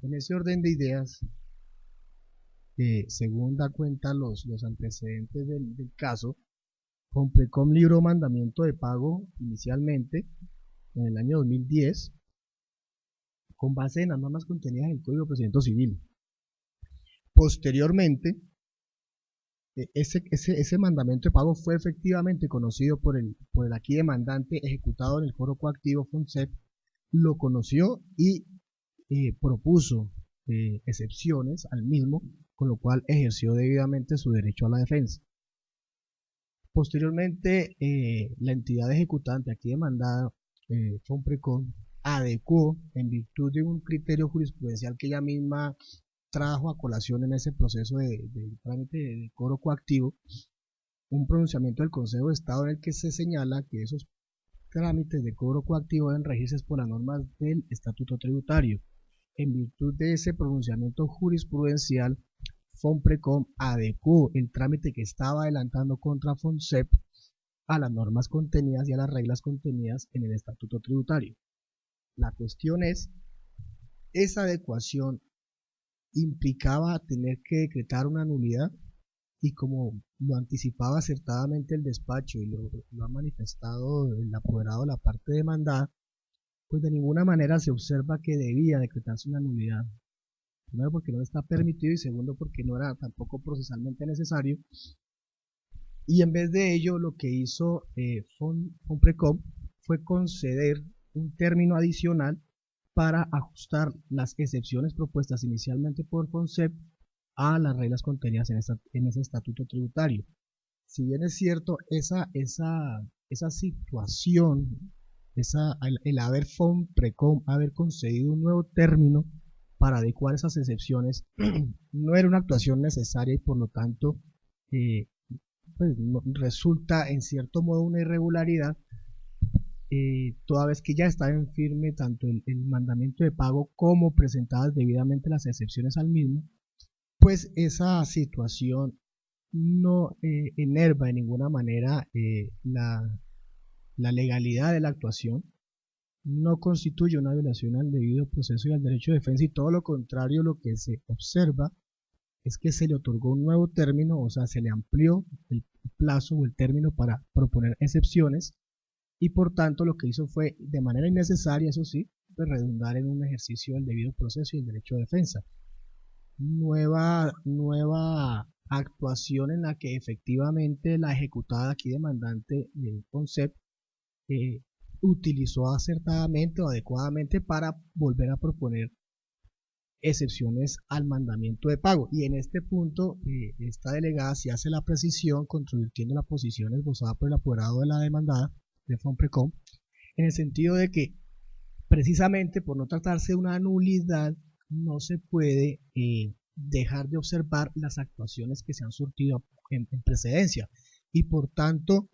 En ese orden de ideas, según da cuenta los antecedentes del caso, Fomprecom libró mandamiento de pago inicialmente en el año 2010 con base en las normas contenidas en el Código de Procedimiento Civil. Posteriormente, ese mandamiento de pago fue efectivamente conocido por el aquí demandante ejecutado en el foro coactivo FONSEP, lo conoció y propuso excepciones al mismo, con lo cual ejerció debidamente su derecho a la defensa. Posteriormente, la entidad ejecutante aquí demandada, Fomprecom, adecuó, en virtud de un criterio jurisprudencial que ella misma trajo a colación en ese proceso de trámite de cobro coactivo, un pronunciamiento del Consejo de Estado en el que se señala que esos trámites de cobro coactivo deben regirse por las normas del Estatuto Tributario. En virtud de ese pronunciamiento jurisprudencial, Fomprecom adecuó el trámite que estaba adelantando contra FONSEP a las normas contenidas y a las reglas contenidas en el Estatuto Tributario. La cuestión es, esa adecuación implicaba tener que decretar una nulidad, y como lo anticipaba acertadamente el despacho y lo ha manifestado el apoderado de la parte demandada, pues de ninguna manera se observa que debía decretarse una nulidad. Primero, porque no está permitido, y segundo, porque no era tampoco procesalmente necesario. Y en vez de ello, lo que hizo Fomprecom fue conceder un término adicional para ajustar las excepciones propuestas inicialmente por FONSEP a las reglas contenidas en ese estatuto tributario. Si bien es cierto, esa situación, el haber Fomprecom haber concedido un nuevo término para adecuar esas excepciones, no era una actuación necesaria, y por lo tanto pues resulta en cierto modo una irregularidad, toda vez que ya estaba en firme tanto el mandamiento de pago como presentadas debidamente las excepciones al mismo, pues esa situación no enerva de ninguna manera la legalidad de la actuación, no constituye una violación al debido proceso y al derecho de defensa, y todo lo contrario, lo que se observa es que se le otorgó un nuevo término, o sea, se le amplió el plazo o el término para proponer excepciones, y por tanto lo que hizo fue, de manera innecesaria, eso sí, pues redundar en un ejercicio del debido proceso y el derecho de defensa. Nueva actuación en la que efectivamente la ejecutada aquí demandante CONCEP utilizó acertadamente o adecuadamente para volver a proponer excepciones al mandamiento de pago. Y en este punto, esta delegada se hace la precisión, controvirtiendo la posición esbozada por el apoderado de la demandada de FOMPRECOM, en el sentido de que precisamente por no tratarse de una nulidad, no se puede dejar de observar las actuaciones que se han surtido en precedencia, y por tanto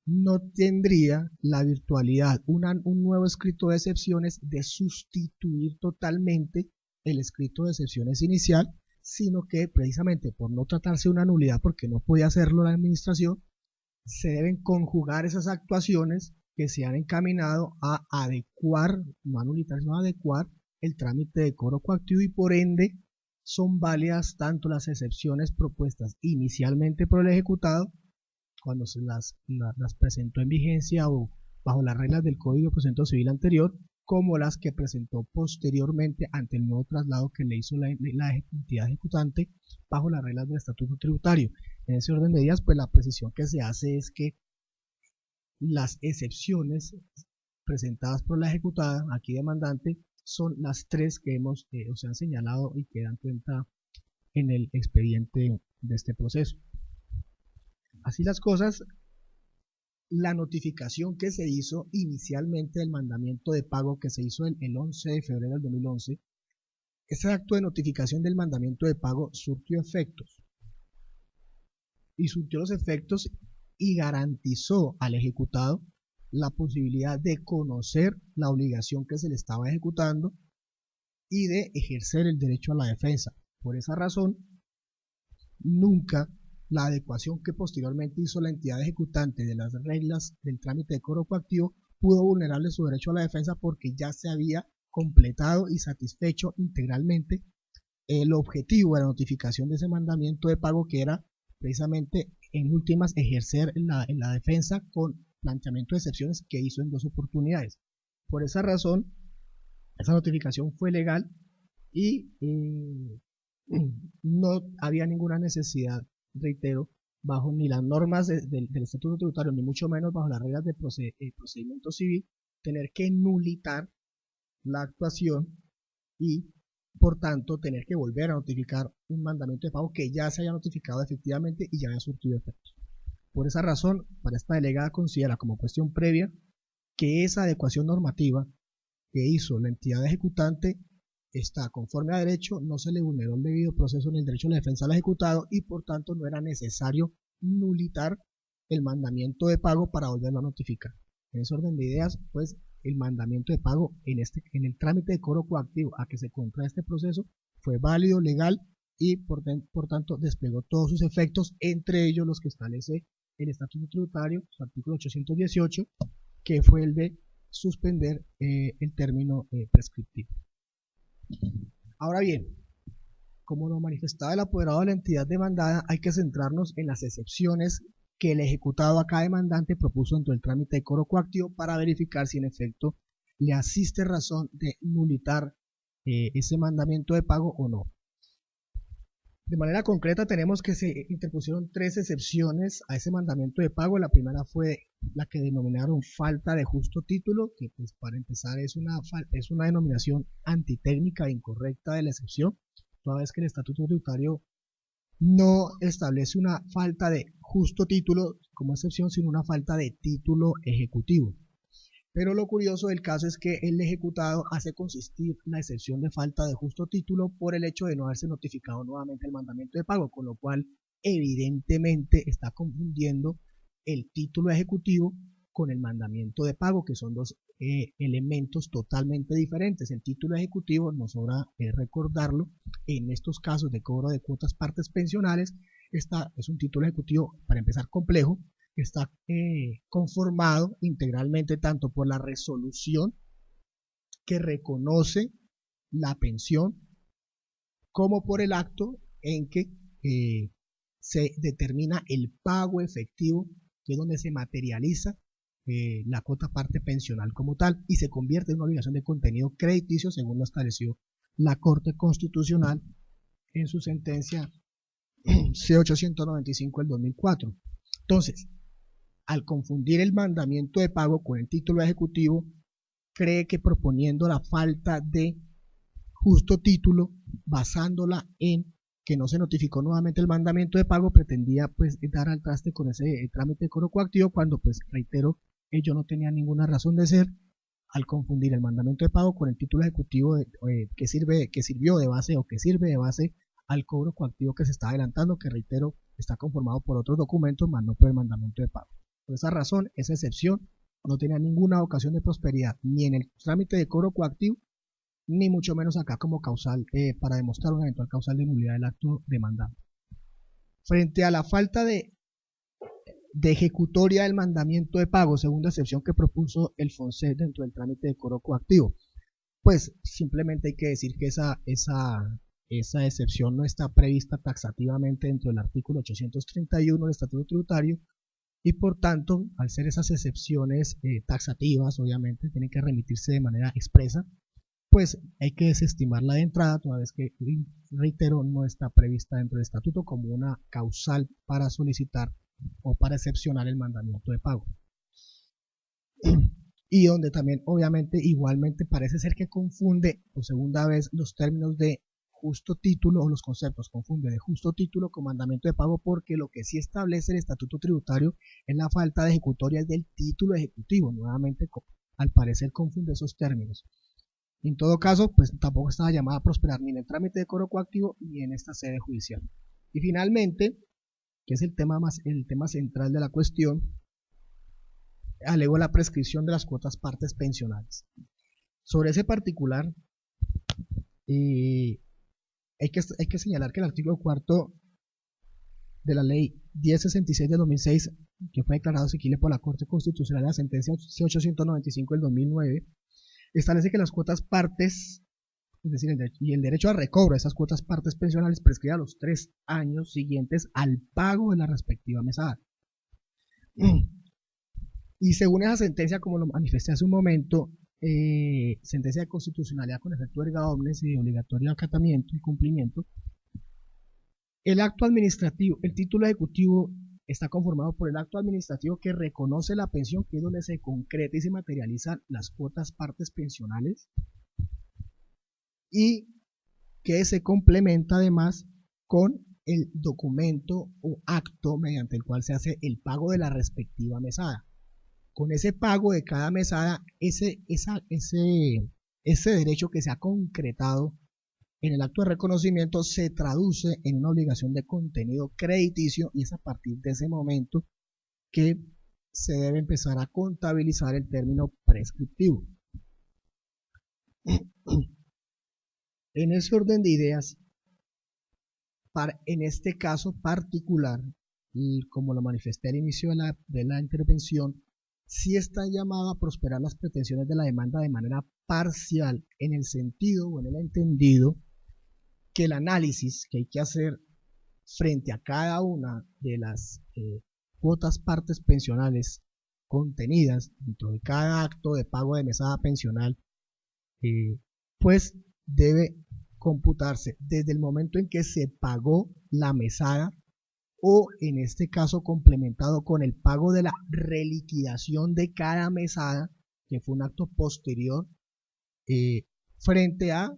no tendría la virtualidad un nuevo escrito de excepciones de sustituir totalmente el escrito de excepciones inicial, sino que precisamente por no tratarse de una nulidad, porque no podía hacerlo la administración, se deben conjugar esas actuaciones que se han encaminado a adecuar, no anulitar, sino adecuar el trámite de cobro coactivo, y por ende son válidas tanto las excepciones propuestas inicialmente por el ejecutado, cuando se las presentó en vigencia o bajo las reglas del Código de Procedimiento Civil anterior, como las que presentó posteriormente ante el nuevo traslado que le hizo la entidad ejecutante bajo las reglas del Estatuto Tributario. En ese orden de ideas, pues la precisión que se hace es que las excepciones presentadas por la ejecutada, aquí demandante, son las tres que se han señalado y que dan cuenta en el expediente de este proceso. Así las cosas, la notificación que se hizo inicialmente del mandamiento de pago, que se hizo el 11 de febrero del 2011, ese acto de notificación del mandamiento de pago surtió efectos. Y surtió los efectos y garantizó al ejecutado la posibilidad de conocer la obligación que se le estaba ejecutando y de ejercer el derecho a la defensa. Por esa razón, nunca la adecuación que posteriormente hizo la entidad ejecutante de las reglas del trámite de cobro coactivo pudo vulnerarle su derecho a la defensa, porque ya se había completado y satisfecho integralmente el objetivo de la notificación de ese mandamiento de pago, que era precisamente en últimas ejercer en la defensa con planteamiento de excepciones que hizo en 2 oportunidades. Por esa razón, esa notificación fue legal y no había ninguna necesidad, reitero, bajo ni las normas del Estatuto Tributario, ni mucho menos bajo las reglas de procedimiento civil, tener que nulitar la actuación y por tanto tener que volver a notificar un mandamiento de pago que ya se haya notificado efectivamente y ya haya surtido efectos. Por esa razón, para esta delegada considera como cuestión previa que esa adecuación normativa que hizo la entidad ejecutante está conforme a derecho, no se le vulneró el debido proceso ni el derecho a la defensa al ejecutado, y por tanto no era necesario nulitar el mandamiento de pago para volverlo a notificar. En ese orden de ideas, pues el mandamiento de pago en el trámite de cobro coactivo a que se contrae este proceso fue válido, legal, y por tanto desplegó todos sus efectos, entre ellos los que establece el Estatuto Tributario, su artículo 818, que fue el de suspender el término prescriptivo. Ahora bien, como lo manifestaba el apoderado de la entidad demandada, hay que centrarnos en las excepciones que el ejecutado acá demandante propuso dentro del trámite de cobro coactivo para verificar si en efecto le asiste razón de nulitar ese mandamiento de pago o no. De manera concreta, tenemos que se interpusieron 3 excepciones a ese mandamiento de pago. La primera fue la que denominaron falta de justo título, que pues para empezar es una denominación antitécnica e incorrecta de la excepción, toda vez que el Estatuto Tributario no establece una falta de justo título como excepción, sino una falta de título ejecutivo. Pero lo curioso del caso es que el ejecutado hace consistir la excepción de falta de justo título por el hecho de no haberse notificado nuevamente el mandamiento de pago, con lo cual evidentemente está confundiendo el título ejecutivo con el mandamiento de pago, que son dos elementos totalmente diferentes. El título ejecutivo, nos sobra recordarlo, en estos casos de cobro de cuotas partes pensionales, es un título ejecutivo, para empezar, complejo, está conformado integralmente tanto por la resolución que reconoce la pensión, como por el acto en que se determina el pago efectivo, que es donde se materializa la cuota parte pensional como tal, y se convierte en una obligación de contenido crediticio según lo estableció la Corte Constitucional en su sentencia C895 del 2004. Entonces, al confundir el mandamiento de pago con el título ejecutivo, cree que proponiendo la falta de justo título, basándola en que no se notificó nuevamente el mandamiento de pago, pretendía pues dar al traste con ese trámite de cobro coactivo, cuando pues reitero, ello no tenía ninguna razón de ser, al confundir el mandamiento de pago con el título ejecutivo que sirvió de base o que sirve de base al cobro coactivo que se está adelantando, que reitero, está conformado por otros documentos, más no por el mandamiento de pago. Por esa razón, esa excepción no tenía ninguna ocasión de prosperidad, ni en el trámite de cobro coactivo, ni mucho menos acá como causal para demostrar una eventual causal de nulidad del acto demandado. Frente a la falta de ejecutoria del mandamiento de pago, segunda excepción que propuso el FONSET dentro del trámite de cobro coactivo, pues simplemente hay que decir que esa excepción no está prevista taxativamente dentro del artículo 831 del Estatuto Tributario, y por tanto, al ser esas excepciones taxativas, obviamente tienen que remitirse de manera expresa, pues hay que desestimarla de entrada, toda vez que, reitero, no está prevista dentro del estatuto como una causal para solicitar o para excepcionar el mandamiento de pago. Y donde también, obviamente, igualmente parece ser que confunde por segunda vez los términos de justo título, o los conceptos confunde de justo título con mandamiento de pago, porque lo que sí establece el estatuto tributario es la falta de ejecutoria del título ejecutivo. Nuevamente, al parecer confunde esos términos. En todo caso, pues tampoco estaba llamada a prosperar ni en el trámite de cobro coactivo ni en esta sede judicial. Y finalmente, que es el tema central de la cuestión, alegó la prescripción de las cuotas partes pensionales. Sobre ese particular, hay que señalar que el artículo 4 de la ley 1066 de 2006, que fue declarado asequible por la Corte Constitucional en la sentencia C895 del 2009, establece que las cuotas partes, es decir, el derecho a recobro de esas cuotas partes pensionales prescribe a los 3 años siguientes al pago de la respectiva mesada. Y según esa sentencia, como lo manifesté hace un momento, sentencia de constitucionalidad con efecto erga omnes y de obligatorio acatamiento y cumplimiento, el acto administrativo, el título ejecutivo está conformado por el acto administrativo que reconoce la pensión, que es donde se concreta y se materializan las cuotas partes pensionales, y que se complementa además con el documento o acto mediante el cual se hace el pago de la respectiva mesada. Con ese pago de cada mesada, ese derecho que se ha concretado en el acto de reconocimiento se traduce en una obligación de contenido crediticio, y es a partir de ese momento que se debe empezar a contabilizar el término prescriptivo. En ese orden de ideas, en este caso particular, y como lo manifesté al inicio de la intervención, sí está llamado a prosperar las pretensiones de la demanda de manera parcial, en el sentido o en el entendido que el análisis que hay que hacer frente a cada una de las cuotas partes pensionales contenidas dentro de cada acto de pago de mesada pensional, pues debe computarse desde el momento en que se pagó la mesada, o en este caso complementado con el pago de la reliquidación de cada mesada, que fue un acto posterior, frente a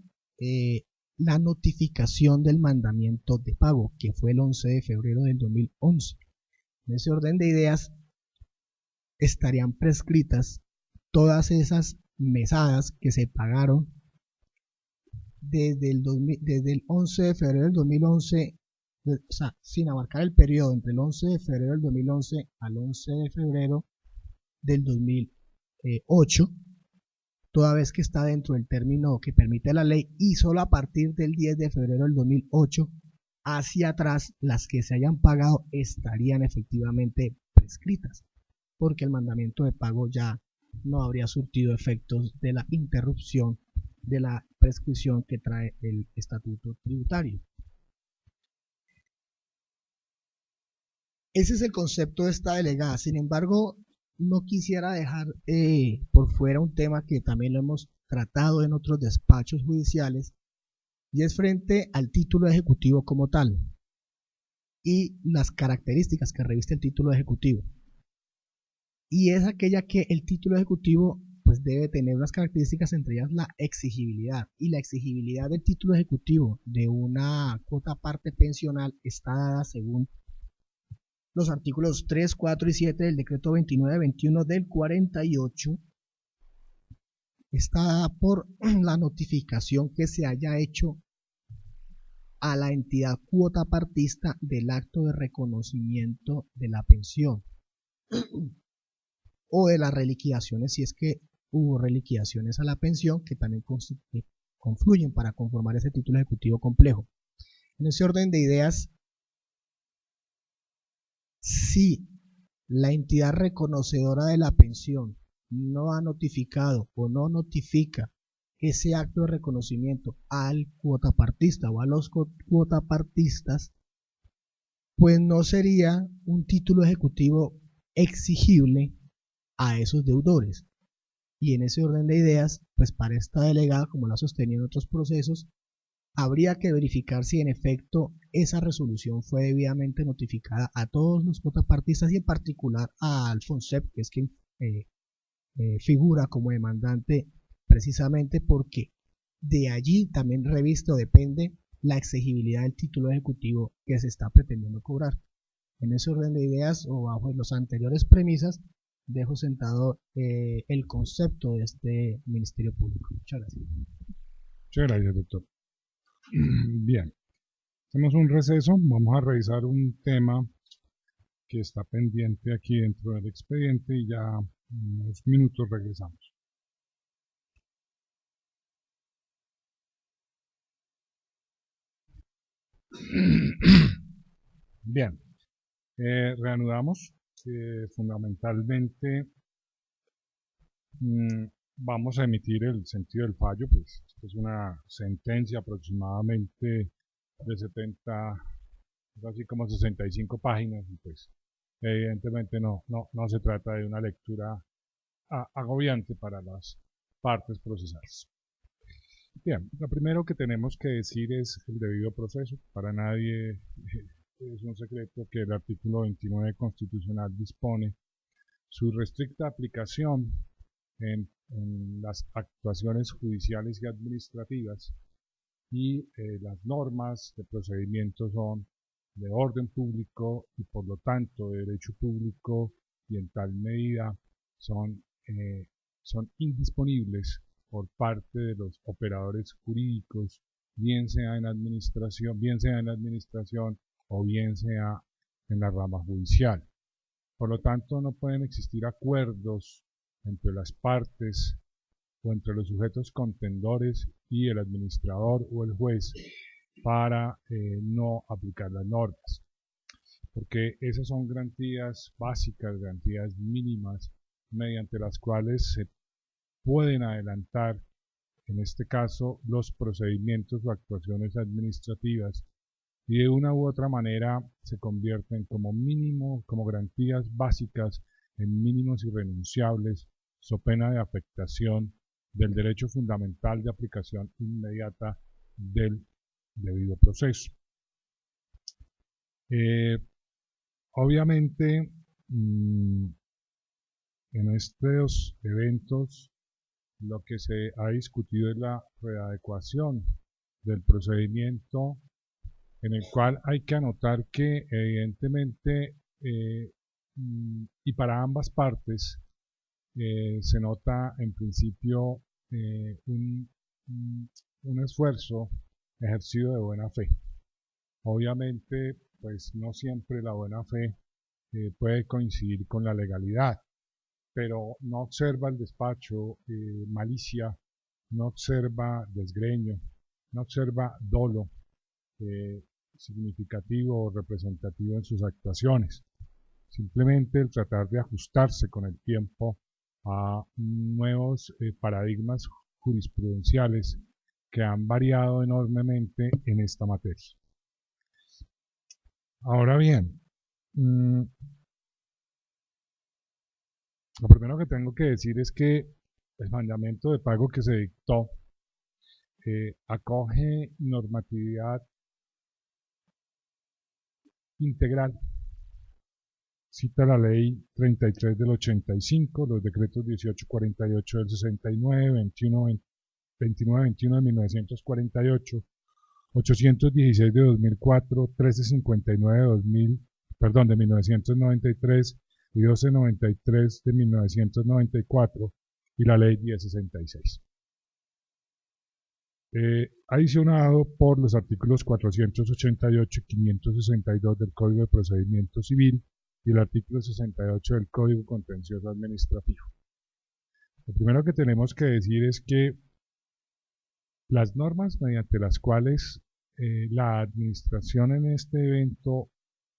la notificación del mandamiento de pago, que fue el 11 de febrero del 2011. En ese orden de ideas, estarían prescritas todas esas mesadas que se pagaron desde el 11 de febrero del 2011, o sea, sin abarcar el periodo entre el 11 de febrero del 2011 al 11 de febrero del 2008, toda vez que está dentro del término que permite la ley, y solo a partir del 10 de febrero del 2008 hacia atrás las que se hayan pagado estarían efectivamente prescritas, porque el mandamiento de pago ya no habría surtido efectos de la interrupción de la prescripción que trae el estatuto tributario. Ese es el concepto de esta delegada. Sin embargo, no quisiera dejar por fuera un tema que también lo hemos tratado en otros despachos judiciales, y es frente al título ejecutivo como tal y las características que reviste el título ejecutivo. Y es aquella que el título ejecutivo pues debe tener unas características, entre ellas la exigibilidad, y la exigibilidad del título ejecutivo de una cuota parte pensional está dada según los artículos 3, 4 y 7 del decreto 2921 del 48, está dada por la notificación que se haya hecho a la entidad cuota partista del acto de reconocimiento de la pensión o de las reliquidaciones, si es que hubo reliquidaciones a la pensión que también confluyen para conformar ese título ejecutivo complejo. En ese orden de ideas, si la entidad reconocedora de la pensión no ha notificado o no notifica ese acto de reconocimiento al cuotapartista o a los cuotapartistas, pues no sería un título ejecutivo exigible a esos deudores. Y en ese orden de ideas, pues para esta delegada, como la ha sostenido en otros procesos, habría que verificar si en efecto esa resolución fue debidamente notificada a todos los cuotapartistas y en particular a Alfonsep, que es quien figura como demandante, precisamente porque de allí también reviste o depende la exigibilidad del título ejecutivo que se está pretendiendo cobrar. En ese orden de ideas o bajo las anteriores premisas, dejo sentado el concepto de este Ministerio Público. Muchas gracias. Muchas gracias, doctor. Bien, hacemos un receso, vamos a revisar un tema que está pendiente aquí dentro del expediente y ya en unos minutos regresamos. Bien, reanudamos. Fundamentalmente vamos a emitir el sentido del fallo, pues esto es una sentencia aproximadamente de 70, así como 65 páginas, y pues evidentemente no se trata de una lectura agobiante para las partes procesales. Bien, lo primero que tenemos que decir es el debido proceso. Para nadie es un secreto que el artículo 29 constitucional dispone su restricta aplicación en las actuaciones judiciales y administrativas, y las normas de procedimiento son de orden público y por lo tanto de derecho público, y en tal medida son indisponibles por parte de los operadores jurídicos, bien sea en administración o bien sea en la rama judicial. Por lo tanto, no pueden existir acuerdos entre las partes o entre los sujetos contendores y el administrador o el juez para no aplicar las normas, porque esas son garantías básicas, garantías mínimas, mediante las cuales se pueden adelantar, en este caso, los procedimientos o actuaciones administrativas, y de una u otra manera se convierten como mínimo, como garantías básicas en mínimos irrenunciables, so pena de afectación del derecho fundamental de aplicación inmediata del debido proceso. Obviamente, en estos eventos lo que se ha discutido es la readecuación del procedimiento, en el cual hay que anotar que evidentemente y para ambas partes se nota en principio un esfuerzo ejercido de buena fe. Obviamente, pues no siempre la buena fe puede coincidir con la legalidad, pero no observa el despacho malicia, no observa desgreño, no observa dolo significativo o representativo en sus actuaciones. Simplemente el tratar de ajustarse con el tiempo a nuevos paradigmas jurisprudenciales que han variado enormemente en esta materia. Ahora bien, lo primero que tengo que decir es que el mandamiento de pago que se dictó acoge normatividad integral. Cita la ley 33 del 85, los decretos 1848 del 69, 2921 de 1948, 816 de 2004, 1359 de 1993 y 1293 de 1994 y la ley 1066. Adicionado por los artículos 488 y 562 del Código de Procedimiento Civil y el artículo 68 del Código Contencioso Administrativo. Lo primero que tenemos que decir es que las normas mediante las cuales la administración en este evento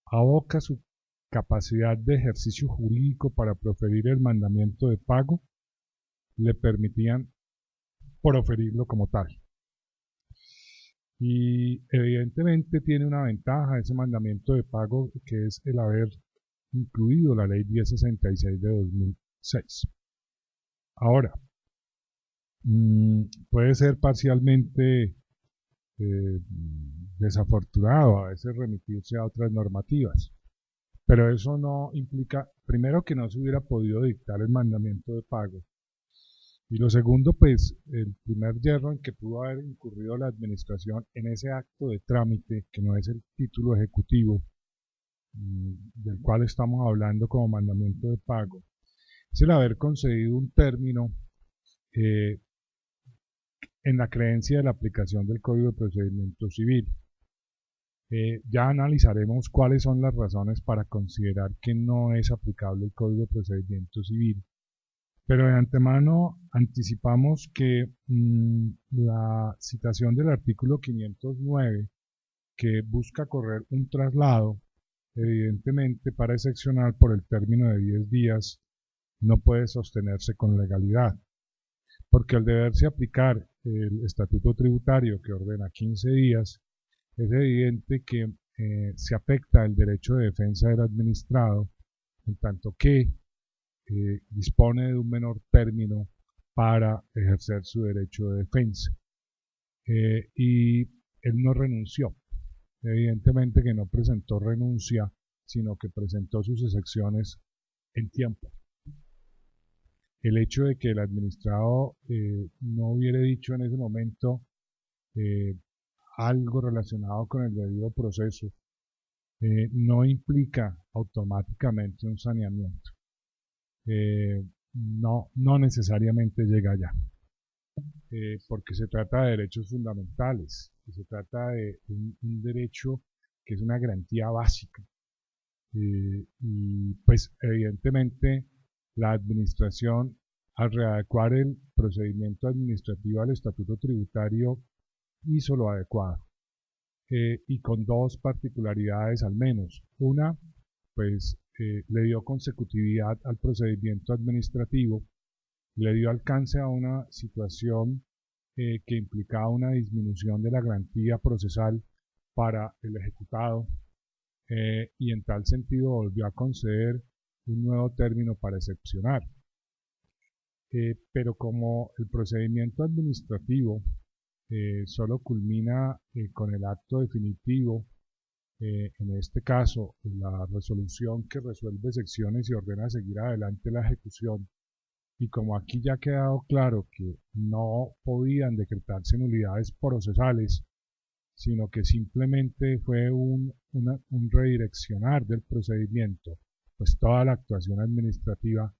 aboca su capacidad de ejercicio jurídico para proferir el mandamiento de pago le permitían proferirlo como tal. Y evidentemente tiene una ventaja ese mandamiento de pago, que es el haber incluido la ley 1066 de 2006. Ahora, puede ser parcialmente desafortunado a veces remitirse a otras normativas, pero eso no implica, primero, que no se hubiera podido dictar el mandamiento de pago, y lo segundo, pues el primer yerro en que pudo haber incurrido la administración en ese acto de trámite, que no es el título ejecutivo del cual estamos hablando como mandamiento de pago, es el haber concedido un término en la creencia de la aplicación del Código de Procedimiento Civil. Ya analizaremos cuáles son las razones para considerar que no es aplicable el Código de Procedimiento Civil, pero de antemano anticipamos que la citación del artículo 509, que busca correr un traslado, evidentemente para excepcional por el término de 10 días, no puede sostenerse con legalidad, porque al deberse aplicar el estatuto tributario que ordena 15 días, es evidente que se afecta el derecho de defensa del administrado, en tanto que dispone de un menor término para ejercer su derecho de defensa. Y él no renunció. Evidentemente que no presentó renuncia, sino que presentó sus excepciones en tiempo. El hecho de que el administrado no hubiera dicho en ese momento algo relacionado con el debido proceso no implica automáticamente un saneamiento. No necesariamente llega allá, porque se trata de derechos fundamentales, y se trata de un derecho que es una garantía básica. Y pues evidentemente la administración, al readecuar el procedimiento administrativo al estatuto tributario, hizo lo adecuado, y con dos particularidades al menos. Una, pues le dio consecutividad al procedimiento administrativo, le dio alcance a una situación que implicaba una disminución de la garantía procesal para el ejecutado, y en tal sentido volvió a conceder un nuevo término para excepcionar. Pero como el procedimiento administrativo solo culmina con el acto definitivo, en este caso la resolución que resuelve secciones y ordena seguir adelante la ejecución, y como aquí ya ha quedado claro que no podían decretarse nulidades procesales, sino que simplemente fue un redireccionar del procedimiento, pues toda la actuación administrativa,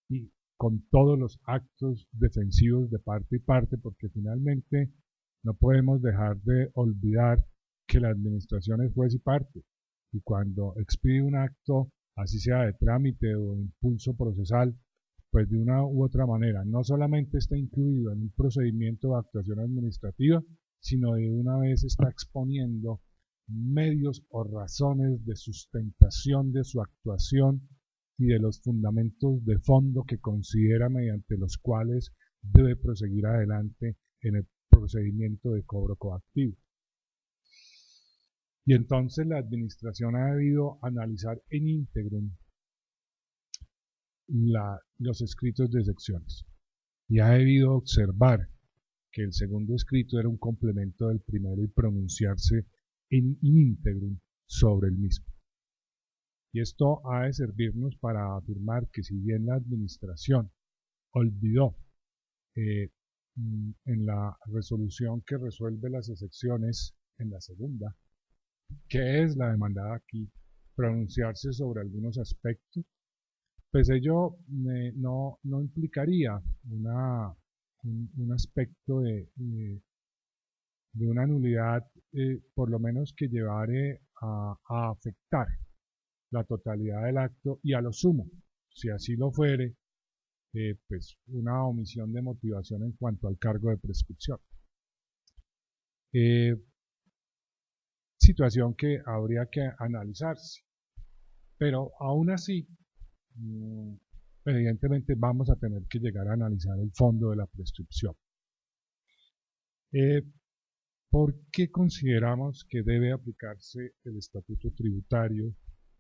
y con todos los actos defensivos de parte y parte, porque finalmente no podemos dejar de olvidar que la administración es juez y parte, y cuando expide un acto así sea de trámite o de impulso procesal, pues de una u otra manera, no solamente está incluido en un procedimiento de actuación administrativa, sino de una vez está exponiendo medios o razones de sustentación de su actuación y de los fundamentos de fondo que considera mediante los cuales debe proseguir adelante en el procedimiento de cobro coactivo. Y entonces la administración ha debido analizar en íntegro los escritos de secciones y ha debido observar que el segundo escrito era un complemento del primero y pronunciarse en íntegro sobre el mismo. Y esto ha de servirnos para afirmar que si bien la administración olvidó en la resolución que resuelve las excepciones en la segunda, que es la demandada aquí, pronunciarse sobre algunos aspectos, pues ello no implicaría un aspecto de una nulidad, por lo menos que llevare a afectar la totalidad del acto y a lo sumo, si así lo fuere, pues una omisión de motivación en cuanto al cargo de prescripción. Situación que habría que analizarse, pero aún así, evidentemente vamos a tener que llegar a analizar el fondo de la prescripción. ¿Por qué consideramos que debe aplicarse el estatuto tributario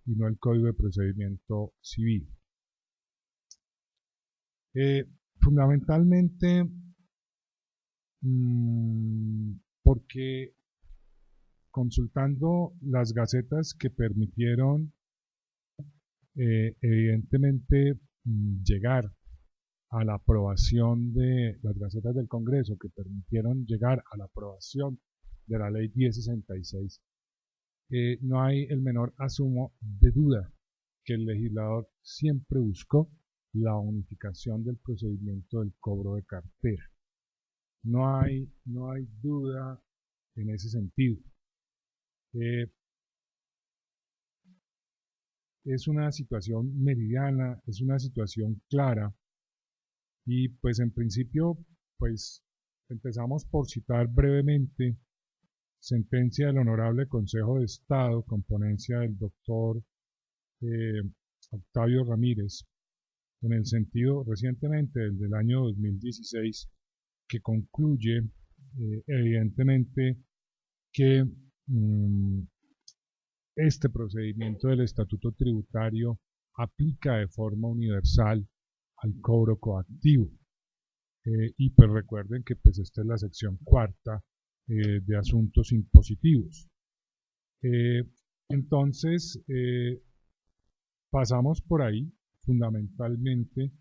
y no el Código de Procedimiento Civil? Fundamentalmente porque consultando las gacetas que permitieron evidentemente llegar a la aprobación de las gacetas del Congreso, que permitieron llegar a la aprobación de la ley 1066, no hay el menor asumo de duda que el legislador siempre buscó la unificación del procedimiento del cobro de cartera. No hay duda en ese sentido. Es una situación meridiana, es una situación clara y pues en principio pues empezamos por citar brevemente sentencia del Honorable Consejo de Estado con ponencia del doctor Octavio Ramírez en el sentido recientemente del año 2016 que concluye evidentemente que este procedimiento del estatuto tributario aplica de forma universal al cobro coactivo. Y pues recuerden que pues esta es la sección cuarta de asuntos impositivos. Entonces, pasamos por ahí, fundamentalmente,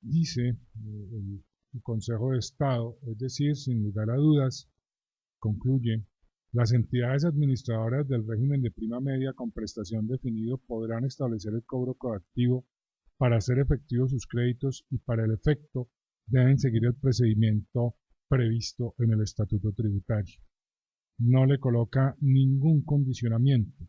dice el Consejo de Estado, es decir, sin lugar a dudas, concluye, las entidades administradoras del régimen de prima media con prestación definido podrán establecer el cobro coactivo para hacer efectivos sus créditos y para el efecto deben seguir el procedimiento previsto en el Estatuto Tributario. No le coloca ningún condicionamiento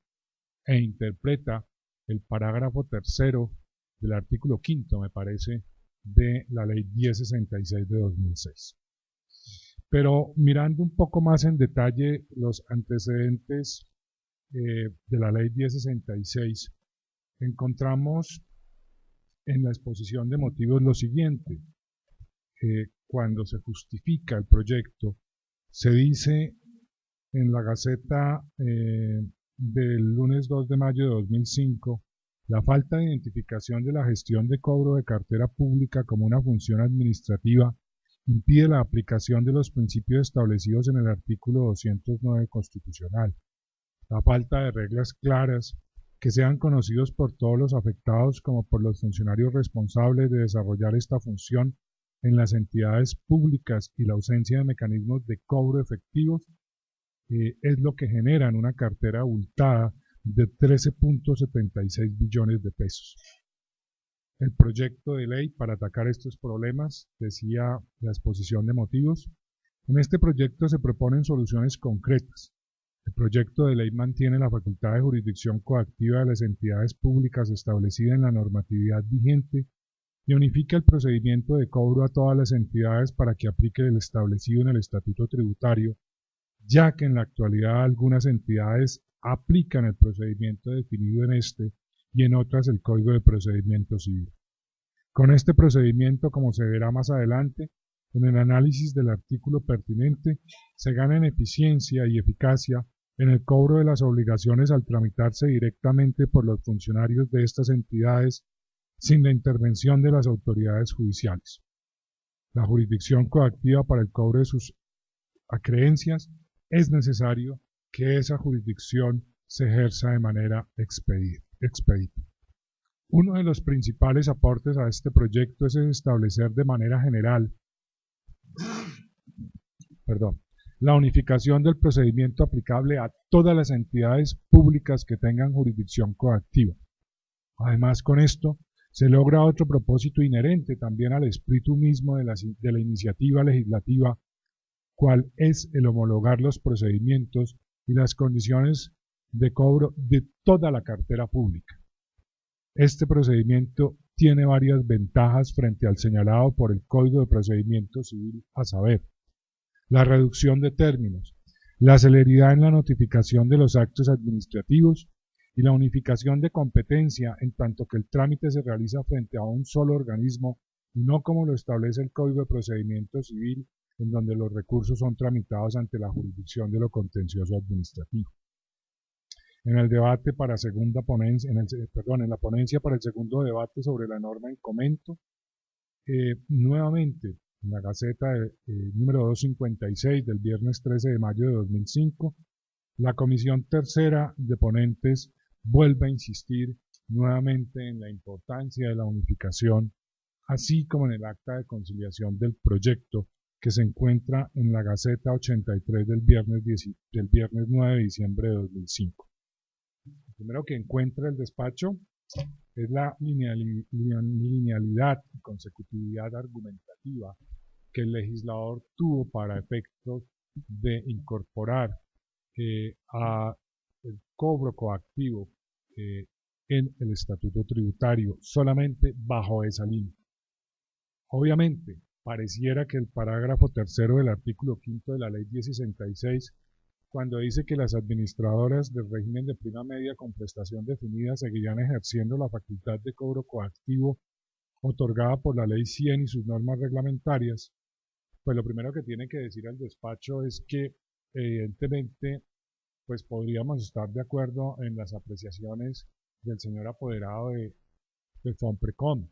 e interpreta el parágrafo tercero del artículo quinto, me parece, de la Ley 1066 de 2006. Pero mirando un poco más en detalle los antecedentes de la Ley 1066, encontramos en la exposición de motivos lo siguiente. Cuando se justifica el proyecto, se dice en la Gaceta del lunes 2 de mayo de 2005, la falta de identificación de la gestión de cobro de cartera pública como una función administrativa impide la aplicación de los principios establecidos en el artículo 209 constitucional. La falta de reglas claras que sean conocidos por todos los afectados como por los funcionarios responsables de desarrollar esta función en las entidades públicas y la ausencia de mecanismos de cobro efectivos es lo que genera una cartera abultada de 13.76 billones de pesos. El proyecto de ley para atacar estos problemas, decía la exposición de motivos, en este proyecto se proponen soluciones concretas, El proyecto de ley mantiene la facultad de jurisdicción coactiva de las entidades públicas establecida en la normatividad vigente y unifica el procedimiento de cobro a todas las entidades para que aplique el establecido en el Estatuto Tributario, ya que en la actualidad algunas entidades aplican el procedimiento definido en este y en otras el Código de Procedimiento Civil. Con este procedimiento, como se verá más adelante, en el análisis del artículo pertinente, se gana en eficiencia y eficacia en el cobro de las obligaciones al tramitarse directamente por los funcionarios de estas entidades sin la intervención de las autoridades judiciales. La jurisdicción coactiva para el cobro de sus acreencias es necesario que esa jurisdicción se ejerza de manera expedita. Uno de los principales aportes a este proyecto es establecer de manera general la unificación del procedimiento aplicable a todas las entidades públicas que tengan jurisdicción coactiva. Además, con esto se logra otro propósito inherente también al espíritu mismo de la iniciativa legislativa, cual es el homologar los procedimientos y las condiciones de cobro de toda la cartera pública. Este procedimiento tiene varias ventajas frente al señalado por el Código de Procedimiento Civil, a saber, la reducción de términos, la celeridad en la notificación de los actos administrativos y la unificación de competencia en tanto que el trámite se realiza frente a un solo organismo y no como lo establece el Código de Procedimiento Civil, en donde los recursos son tramitados ante la jurisdicción de lo contencioso administrativo. En el debate para segunda ponencia, en la ponencia para el segundo debate sobre la norma en comento, nuevamente en la Gaceta número 256 del viernes 13 de mayo de 2005, la Comisión Tercera de Ponentes vuelve a insistir nuevamente en la importancia de la unificación, así como en el acta de conciliación del proyecto que se encuentra en la Gaceta 83 del viernes 9 de diciembre de 2005. Lo primero que encuentra el despacho es la linealidad y consecutividad argumentativa que el legislador tuvo para efectos de incorporar a el cobro coactivo en el Estatuto Tributario, solamente bajo esa línea. Obviamente, pareciera que el parágrafo tercero del artículo 5 de la Ley 1066, cuando dice que las administradoras del régimen de prima media con prestación definida seguirán ejerciendo la facultad de cobro coactivo otorgada por la Ley 100 y sus normas reglamentarias, pues lo primero que tiene que decir el despacho es que evidentemente pues podríamos estar de acuerdo en las apreciaciones del señor apoderado de Fomprecon,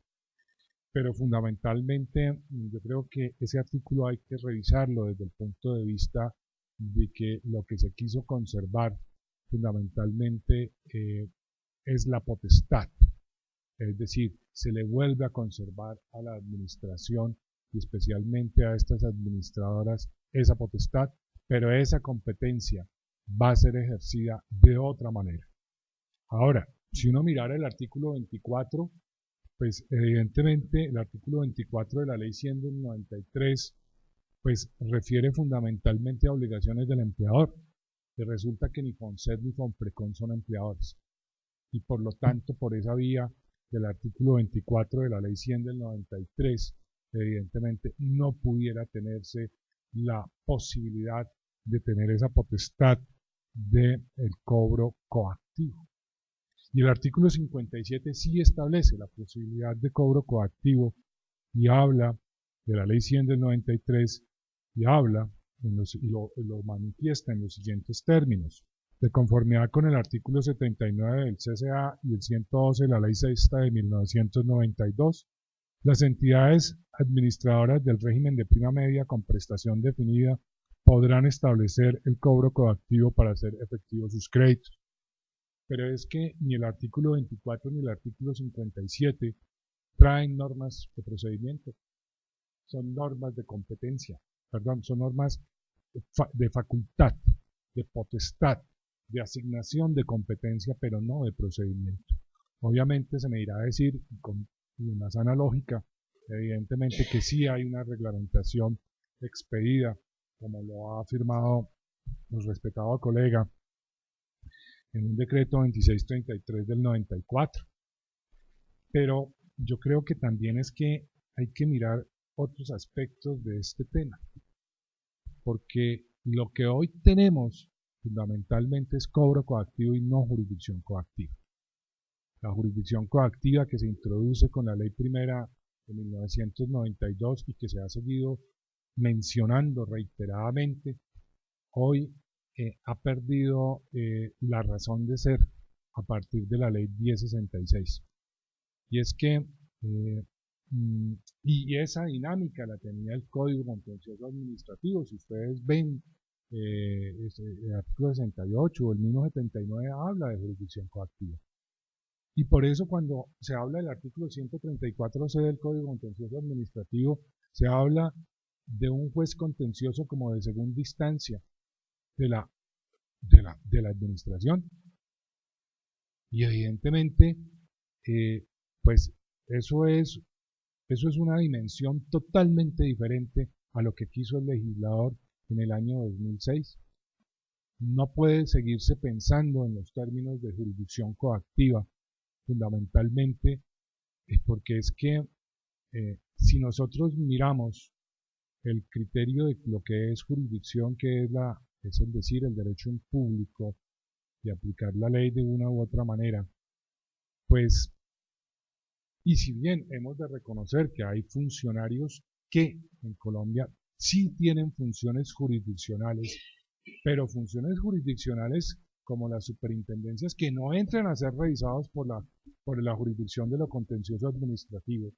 pero fundamentalmente yo creo que ese artículo hay que revisarlo desde el punto de vista de que lo que se quiso conservar fundamentalmente es la potestad, es decir, se le vuelve a conservar a la administración y especialmente a estas administradoras esa potestad, pero esa competencia va a ser ejercida de otra manera. Ahora, si uno mirara el artículo 24, pues evidentemente el artículo 24 de la Ley 100 del 93 pues refiere fundamentalmente a obligaciones del empleador, que resulta que ni FONSET ni FOMPRECON son empleadores. Y por lo tanto, por esa vía del artículo 24 de la Ley 100 del 93, evidentemente no pudiera tenerse la posibilidad de tener esa potestad del cobro coactivo. Y el artículo 57 sí establece la posibilidad de cobro coactivo y habla de la Ley 100 del 93 y habla y lo manifiesta en los siguientes términos. De conformidad con el artículo 79 del CCA y el 112 de la Ley 6 de 1992, las entidades administradoras del régimen de prima media con prestación definida podrán establecer el cobro coactivo para hacer efectivos sus créditos. Pero es que ni el artículo 24 ni el artículo 57 traen normas de procedimiento, son normas de competencia, son normas de facultad, de potestad, de asignación de competencia, pero no de procedimiento. Obviamente se me irá a decir, con una sana lógica, evidentemente que sí hay una reglamentación expedida, como lo ha afirmado el respetado colega en un decreto 2633 del 94. Pero yo creo que también es que hay que mirar otros aspectos de este tema, porque lo que hoy tenemos fundamentalmente es cobro coactivo y no jurisdicción coactiva. La jurisdicción coactiva que se introduce con la ley primera de 1992 y que se ha seguido mencionando reiteradamente, hoy ha perdido la razón de ser a partir de la ley 1066. Y es que, y esa dinámica la tenía el Código Contencioso Administrativo. Si ustedes ven el artículo 68 o el mismo 79 habla de jurisdicción coactiva. Y por eso cuando se habla del artículo 134C del Código Contencioso Administrativo, se habla de un juez contencioso como de segunda instancia de la administración. Y evidentemente, pues eso es una dimensión totalmente diferente a lo que quiso el legislador en el año 2006. No puede seguirse pensando en los términos de jurisdicción coactiva, fundamentalmente porque es que si nosotros miramos el criterio de lo que es jurisdicción, que es el decir, el derecho en público y aplicar la ley de una u otra manera, pues, y si bien hemos de reconocer que hay funcionarios que en Colombia sí tienen funciones jurisdiccionales, pero funciones jurisdiccionales como las superintendencias que no entran a ser revisados por la jurisdicción de lo contencioso administrativo.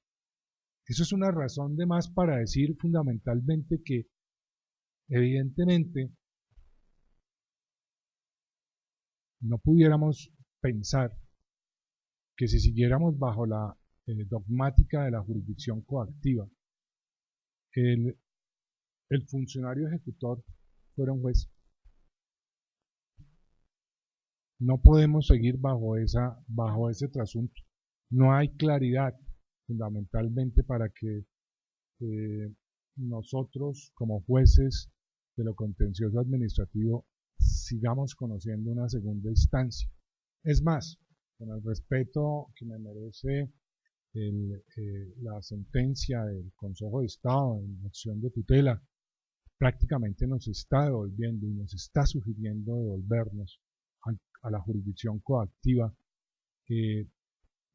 Eso es una razón de más para decir fundamentalmente que, evidentemente, no pudiéramos pensar que si siguiéramos bajo la dogmática de la jurisdicción coactiva, el funcionario ejecutor fuera un juez. No podemos seguir bajo ese trasunto. No hay claridad fundamentalmente para que nosotros como jueces de lo contencioso administrativo sigamos conociendo una segunda instancia. Es más, con el respeto que me merece la sentencia del Consejo de Estado en acción de tutela, prácticamente nos está devolviendo y nos está sugiriendo devolvernos a la jurisdicción coactiva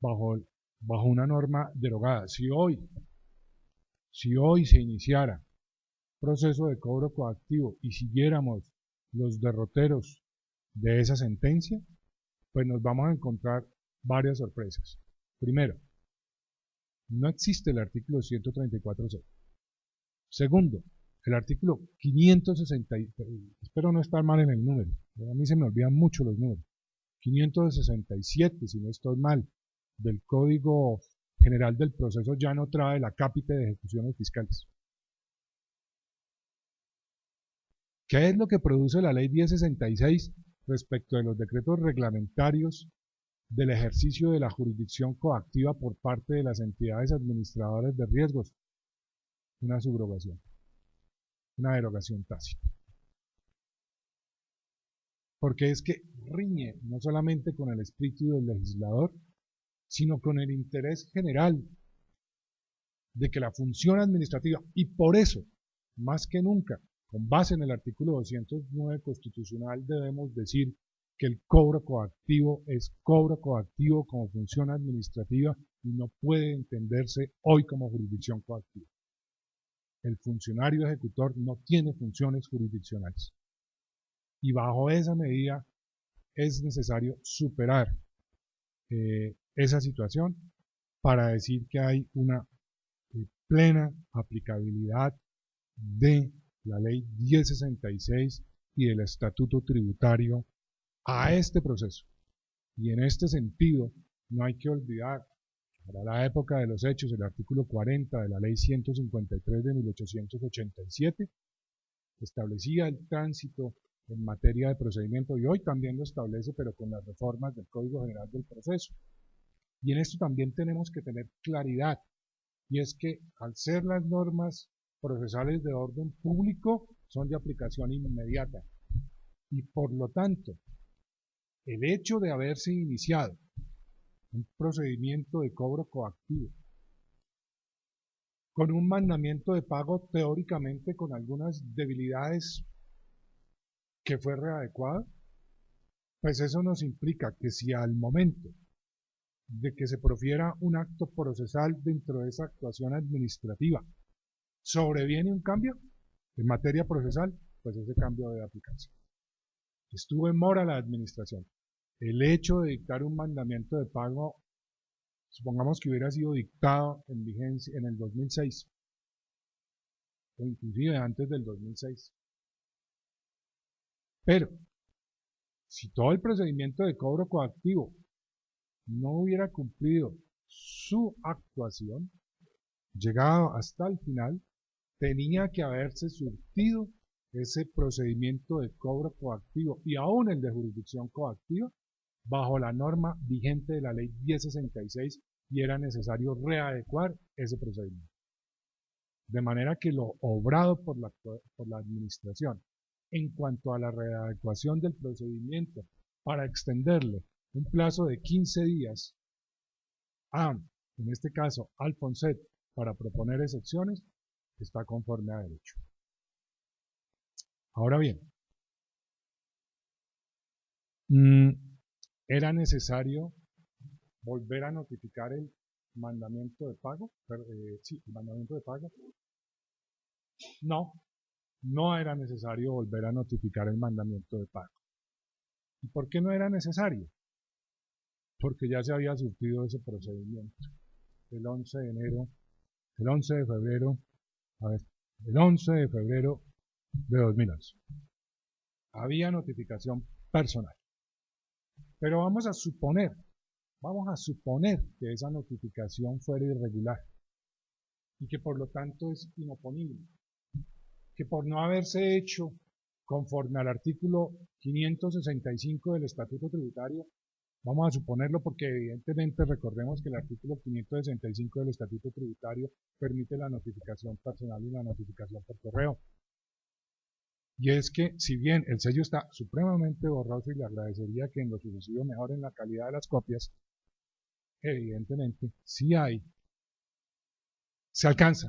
bajo una norma derogada. Si hoy se iniciara proceso de cobro coactivo y siguiéramos los derroteros de esa sentencia, pues nos vamos a encontrar varias sorpresas. Primero, no existe el artículo 134C. Segundo, el artículo 560, espero no estar mal en el número, a mí se me olvidan mucho los números, 567, si no estoy mal, del Código General del Proceso ya no trae la cápita de ejecuciones fiscales. ¿Qué es lo que produce la ley 1066 respecto de los decretos reglamentarios del ejercicio de la jurisdicción coactiva por parte de las entidades administradoras de riesgos? Una subrogación, una derogación tácita. Porque es que riñe no solamente con el espíritu del legislador, sino con el interés general de que la función administrativa, y por eso, más que nunca, con base en el artículo 209 constitucional, debemos decir que el cobro coactivo es cobro coactivo como función administrativa y no puede entenderse hoy como jurisdicción coactiva. El funcionario ejecutor no tiene funciones jurisdiccionales. Y bajo esa medida es necesario superar esa situación para decir que hay una plena aplicabilidad de la ley 1066 y del estatuto tributario a este proceso. Y en este sentido, no hay que olvidar, para la época de los hechos, el artículo 40 de la ley 153 de 1887 establecía el tránsito en materia de procedimiento y hoy también lo establece, pero con las reformas del Código General del Proceso. Y en esto también tenemos que tener claridad, y es que al ser las normas procesales de orden público son de aplicación inmediata y por lo tanto el hecho de haberse iniciado un procedimiento de cobro coactivo con un mandamiento de pago teóricamente con algunas debilidades que fue readecuado, pues eso nos implica que si al momento de que se profiera un acto procesal dentro de esa actuación administrativa sobreviene un cambio en materia procesal, pues ese cambio debe aplicarse. Estuvo en mora la administración. El hecho de dictar un mandamiento de pago, supongamos que hubiera sido dictado en vigencia en el 2006, o inclusive antes del 2006. Pero, si todo el procedimiento de cobro coactivo no hubiera cumplido su actuación, llegado hasta el final, tenía que haberse surtido ese procedimiento de cobro coactivo y aún el de jurisdicción coactiva bajo la norma vigente de la ley 1066 y era necesario readecuar ese procedimiento. De manera que lo obrado por la administración en cuanto a la readecuación del procedimiento para extenderle un plazo de 15 días a, en este caso, al FONSET para proponer excepciones, está conforme a derecho. Ahora bien, ¿era necesario volver a notificar el mandamiento de pago? Sí, el mandamiento de pago. No, no era necesario volver a notificar el mandamiento de pago. ¿Y por qué no era necesario? Porque ya se había surtido ese procedimiento. El 11 de enero, el 11 de febrero, a ver, el 11 de febrero de 2011. Había notificación personal. Pero vamos a suponer que esa notificación fuera irregular y que por lo tanto es inoponible, que por no haberse hecho conforme al artículo 565 del Estatuto Tributario, vamos a suponerlo porque evidentemente recordemos que el artículo 565 del Estatuto Tributario permite la notificación personal y la notificación por correo. Y es que, si bien el sello está supremamente borroso y le agradecería que en lo sucesivo mejoren la calidad de las copias, evidentemente, se alcanza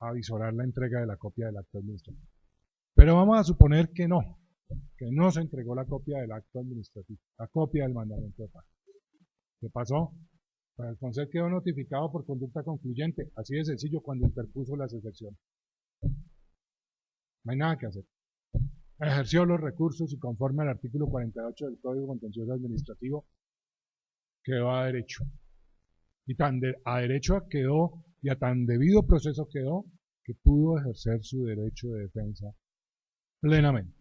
a visorar la entrega de la copia del acto administrativo. Pero vamos a suponer que no se entregó la copia del acto administrativo, la copia del mandamiento de pago. ¿Qué pasó? Pues el FONSET quedó notificado por conducta concluyente, así de sencillo cuando interpuso las excepciones. No hay nada que hacer. Ejerció los recursos y conforme al artículo 48 del Código Contencioso Administrativo quedó a derecho. Y a derecho quedó y a tan debido proceso quedó que pudo ejercer su derecho de defensa plenamente.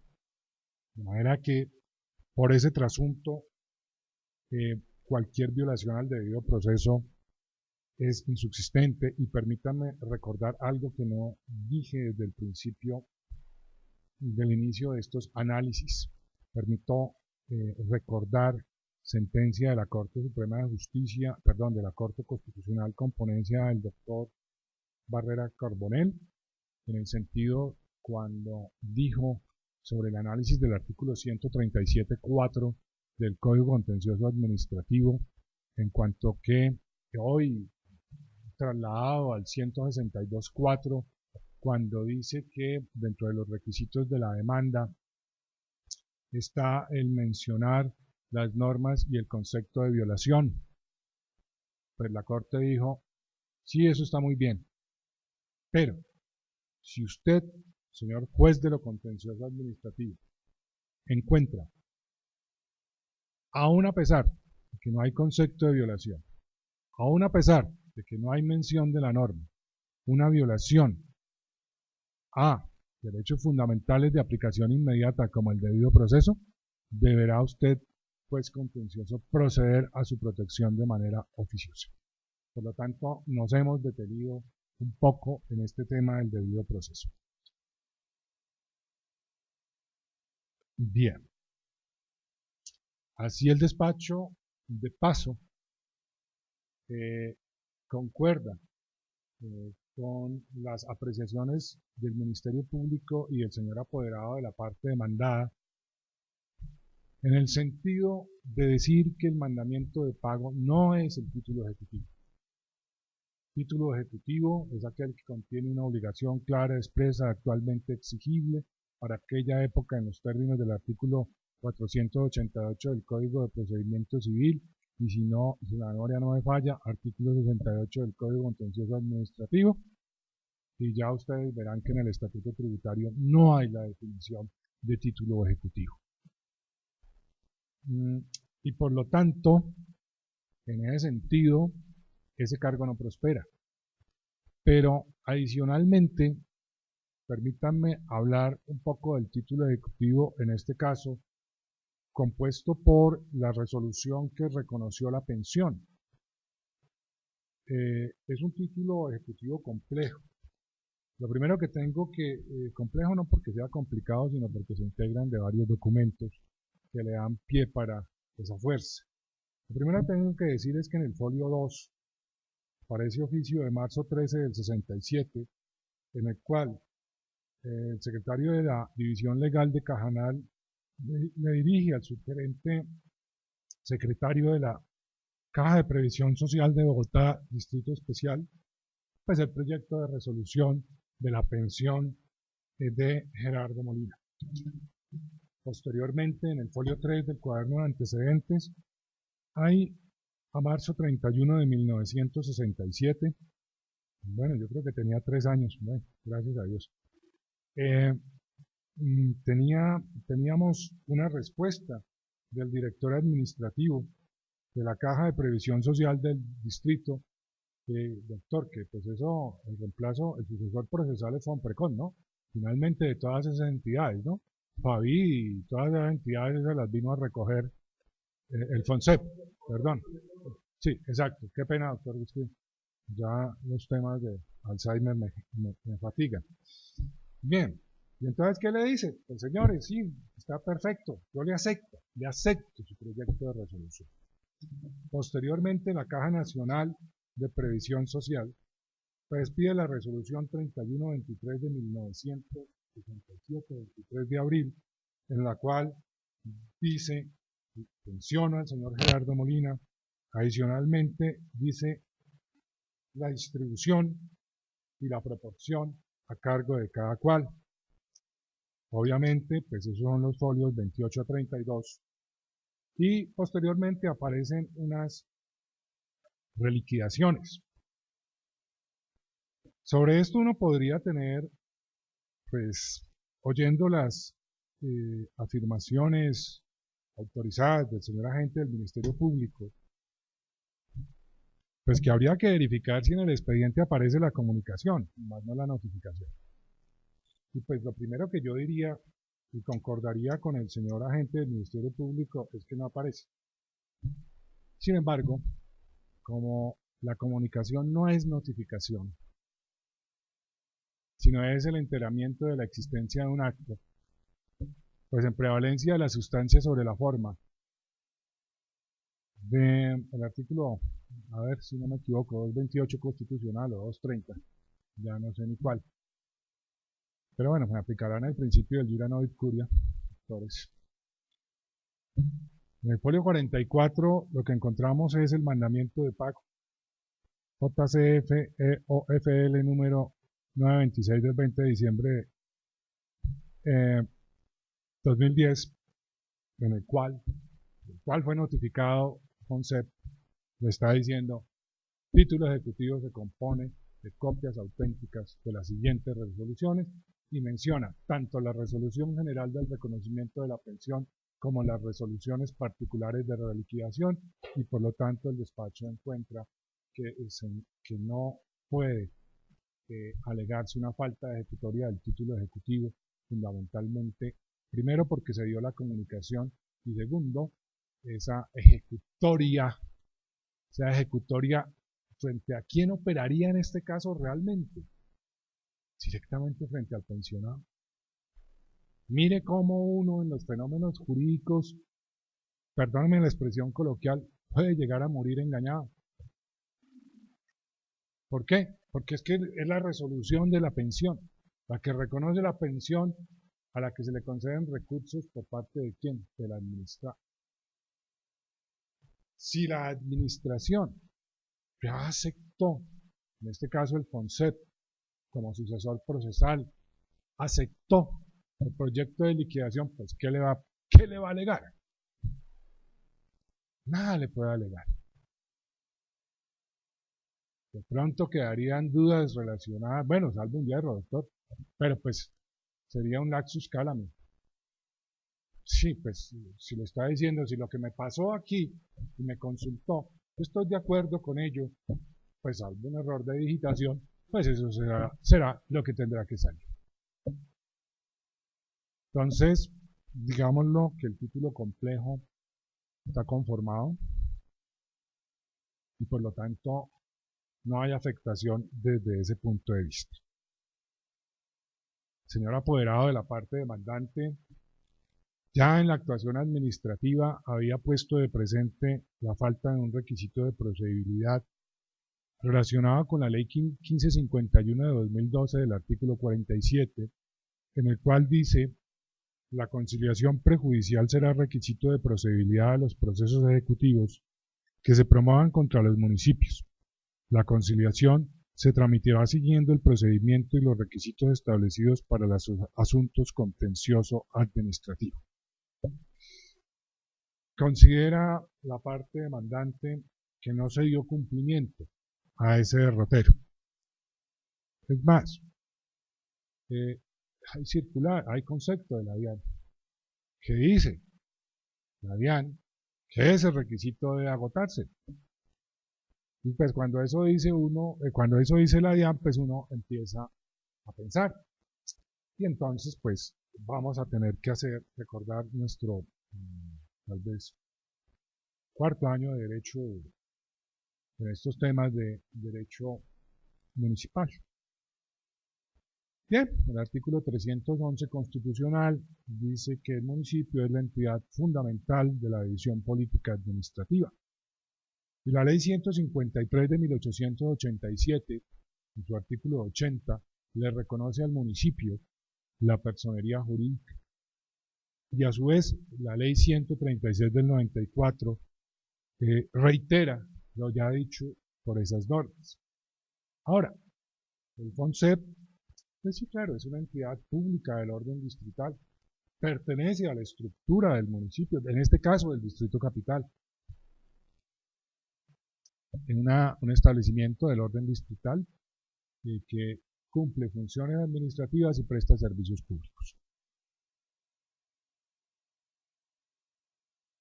De manera que por ese trasunto cualquier violación al debido proceso es insubsistente y permítanme recordar algo que no dije desde el principio del inicio de estos análisis. Permito recordar sentencia de la Corte Suprema de Justicia, perdón, de la Corte Constitucional con ponencia del doctor Barrera Carbonell, en el sentido cuando dijo sobre el análisis del artículo 137.4 del Código Contencioso Administrativo, en cuanto que hoy trasladado al 162.4, cuando dice que dentro de los requisitos de la demanda está el mencionar las normas y el concepto de violación. Pues la Corte dijo, sí, eso está muy bien, pero si usted, señor juez de lo contencioso administrativo, encuentra, aún a pesar de que no hay concepto de violación, aún a pesar de que no hay mención de la norma, una violación a derechos fundamentales de aplicación inmediata como el debido proceso, deberá usted, juez contencioso, proceder a su protección de manera oficiosa. Por lo tanto, nos hemos detenido un poco en este tema del debido proceso. Bien. Así el despacho, de paso, concuerda con las apreciaciones del Ministerio Público y del señor apoderado de la parte demandada en el sentido de decir que el mandamiento de pago no es el título ejecutivo. Título ejecutivo es aquel que contiene una obligación clara, expresa, actualmente exigible para aquella época en los términos del artículo 488 del Código de Procedimiento Civil y si la memoria no me falla, artículo 68 del Código Contencioso Administrativo. Y ya ustedes verán que en el Estatuto Tributario no hay la definición de título ejecutivo. Y por lo tanto, en ese sentido, ese cargo no prospera. Pero adicionalmente, permítanme hablar un poco del título ejecutivo, en este caso, compuesto por la resolución que reconoció la pensión. Es un título ejecutivo complejo. Lo primero que tengo complejo no porque sea complicado, sino porque se integran de varios documentos que le dan pie para esa fuerza. Lo primero que tengo que decir es que en el folio 2 aparece oficio de marzo 13 del 67, en el cual el secretario de la División Legal de Cajanal le dirige al subgerente secretario de la Caja de Previsión Social de Bogotá, Distrito Especial, pues el proyecto de resolución de la pensión de Gerardo Molina. Posteriormente, en el folio 3 del cuaderno de antecedentes, hay a marzo 31 de 1967, bueno, yo creo que tenía 3 años, bueno, gracias a Dios, teníamos una respuesta del director administrativo de la Caja de Previsión Social del distrito, doctor, que pues eso, el reemplazo, el sucesor procesal es Fonprecon, ¿no? Finalmente de todas esas entidades, ¿no? Fabi y todas esas entidades se las vino a recoger el FONSEP, perdón. Sí, exacto, qué pena, doctor, es que ya los temas de Alzheimer me fatigan. Bien, y entonces, ¿qué le dice? Pues señores, sí, está perfecto, yo le acepto su proyecto de resolución. Posteriormente, la Caja Nacional de Previsión Social pues pide la resolución 3123 de 1967, 23 de abril, en la cual dice, menciona al señor Gerardo Molina, adicionalmente dice la distribución y la proporción a cargo de cada cual. Obviamente, pues esos son los folios 28 a 32 y posteriormente aparecen unas reliquidaciones. Sobre esto uno podría tener, pues, oyendo las afirmaciones autorizadas del señor agente del Ministerio Público, pues que habría que verificar si en el expediente aparece la comunicación, más no la notificación. Y pues lo primero que yo diría, y concordaría con el señor agente del Ministerio Público, es que no aparece. Sin embargo, como la comunicación no es notificación, sino es el enteramiento de la existencia de un acto, pues en prevalencia de la sustancia sobre la forma, del artículo, a ver si no me equivoco, 228 constitucional o 230, ya no sé ni cuál. Pero bueno, me aplicarán el principio del Jura Novit Curia. En el folio 44 lo que encontramos es el mandamiento de pago. JCF-EOFL número 926 del 20 de diciembre de 2010, en el cual fue notificado FONSEP, le está diciendo, título ejecutivo se compone de copias auténticas de las siguientes resoluciones y menciona tanto la resolución general del reconocimiento de la pensión como las resoluciones particulares de reliquidación y por lo tanto el despacho encuentra que no puede alegarse una falta de ejecutoria del título ejecutivo, fundamentalmente, primero porque se dio la comunicación y segundo, esa ejecutoria frente a quién operaría en este caso realmente, directamente frente al pensionado. Mire cómo uno en los fenómenos jurídicos, perdónenme la expresión coloquial, puede llegar a morir engañado. ¿Por qué? Porque es que es la resolución de la pensión, la que reconoce la pensión a la que se le conceden recursos por parte de quién, del administrado. Si la administración ya aceptó, en este caso el FONSET, como sucesor procesal, aceptó el proyecto de liquidación, pues ¿qué le va a alegar? Nada le puede alegar. De pronto quedarían dudas relacionadas, bueno, salvo un hierro, doctor, pero pues sería un laxus calami. Sí, pues si le está diciendo, si lo que me pasó aquí y me consultó, estoy de acuerdo con ello, pues salvo un error de digitación, pues eso será lo que tendrá que salir. Entonces, digámoslo que el título complejo está conformado y por lo tanto no hay afectación desde ese punto de vista. El señor apoderado de la parte demandante ya en la actuación administrativa había puesto de presente la falta de un requisito de procedibilidad relacionado con la Ley 1551 de 2012 del artículo 47, en el cual dice: la conciliación prejudicial será requisito de procedibilidad de los procesos ejecutivos que se promuevan contra los municipios. La conciliación se tramitará siguiendo el procedimiento y los requisitos establecidos para los asuntos contencioso administrativo. Considera la parte demandante que no se dio cumplimiento a ese derrotero. Es más, hay circular, hay concepto de la DIAN que dice, la DIAN, que ese requisito debe agotarse. Y pues cuando eso dice la DIAN, pues uno empieza a pensar. Y entonces pues vamos a tener que recordar nuestro, tal vez, cuarto año de derecho en estos temas de derecho municipal. Bien, el artículo 311 constitucional dice que el municipio es la entidad fundamental de la división política administrativa. Y la ley 153 de 1887, en su artículo 80, le reconoce al municipio la personería jurídica. Y a su vez, la ley 136 del 94 reitera lo ya dicho por esas normas. Ahora, el FONSET, pues sí, claro, es una entidad pública del orden distrital, pertenece a la estructura del municipio, en este caso del distrito capital, en un establecimiento del orden distrital que cumple funciones administrativas y presta servicios públicos.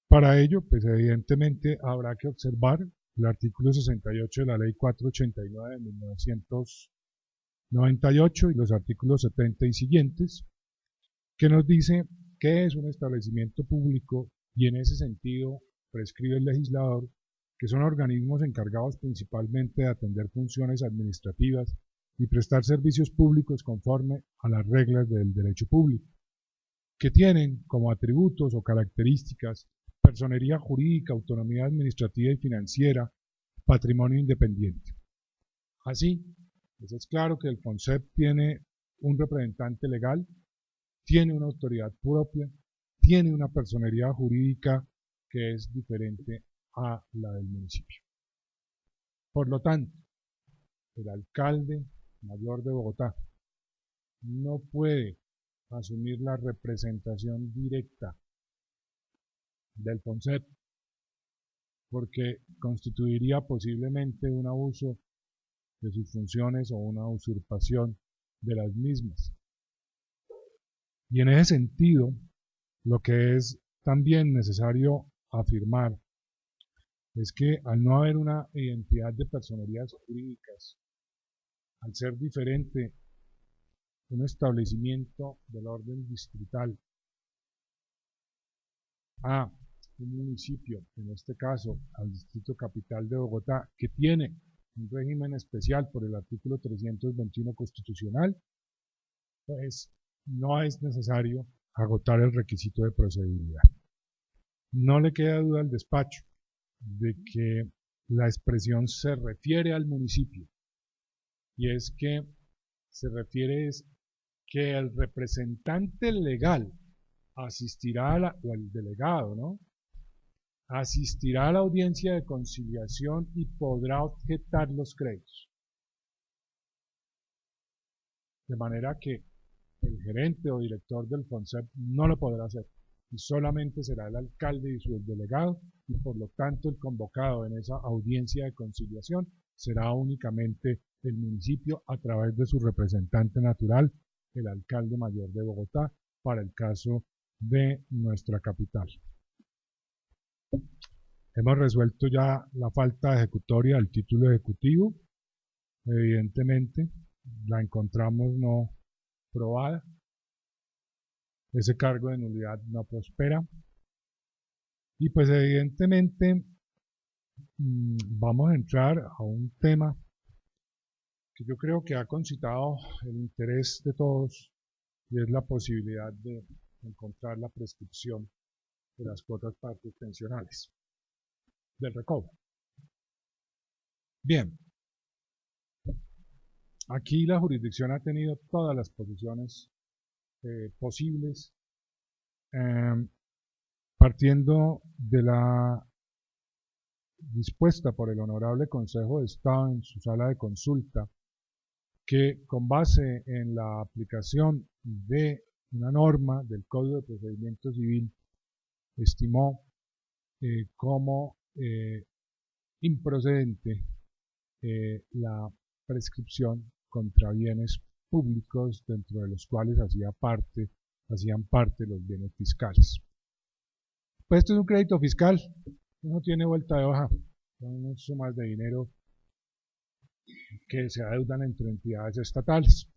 Para ello, pues evidentemente habrá que observar el artículo 68 de la ley 489 de 1998 y los artículos 70 y siguientes, que nos dice qué es un establecimiento público y en ese sentido prescribe el legislador que son organismos encargados principalmente de atender funciones administrativas y prestar servicios públicos conforme a las reglas del derecho público, que tienen como atributos o características personería jurídica, autonomía administrativa y financiera, patrimonio independiente. Así, pues es claro que el FONSET tiene un representante legal, tiene una autoridad propia, tiene una personería jurídica que es diferente a la del municipio. Por lo tanto, el alcalde mayor de Bogotá no puede asumir la representación directa del FONSET porque constituiría posiblemente un abuso de sus funciones o una usurpación de las mismas. Y en ese sentido, lo que es también necesario afirmar es que al no haber una identidad de personerías jurídicas, al ser diferente un establecimiento del orden distrital a un municipio, en este caso al distrito capital de Bogotá, que tiene un régimen especial por el artículo 321 constitucional, pues no es necesario agotar el requisito de procedibilidad. No le queda duda al despacho de que la expresión se refiere al municipio y es que se refiere es que el representante legal asistirá o el delegado, ¿no? Asistirá a la audiencia de conciliación y podrá objetar los créditos. De manera que el gerente o director del FONSEP no lo podrá hacer y solamente será el alcalde y su delegado, y por lo tanto el convocado en esa audiencia de conciliación será únicamente el municipio a través de su representante natural, el alcalde mayor de Bogotá, para el caso de nuestra capital. Hemos resuelto ya la falta ejecutoria del título ejecutivo. Evidentemente la encontramos no probada. Ese cargo de nulidad no prospera. Y pues evidentemente vamos a entrar a un tema que yo creo que ha concitado el interés de todos, y es la posibilidad de encontrar la prescripción de las cuotas partes pensionales del recobro. Bien, aquí la jurisdicción ha tenido todas las posiciones posibles, partiendo de la dispuesta por el Honorable Consejo de Estado en su sala de consulta, que con base en la aplicación de una norma del Código de Procedimiento Civil estimó como improcedente la prescripción contra bienes públicos, dentro de los cuales hacían parte los bienes fiscales. Pues esto es un crédito fiscal, no tiene vuelta de hoja, son sumas de dinero que se adeudan entre entidades estatales.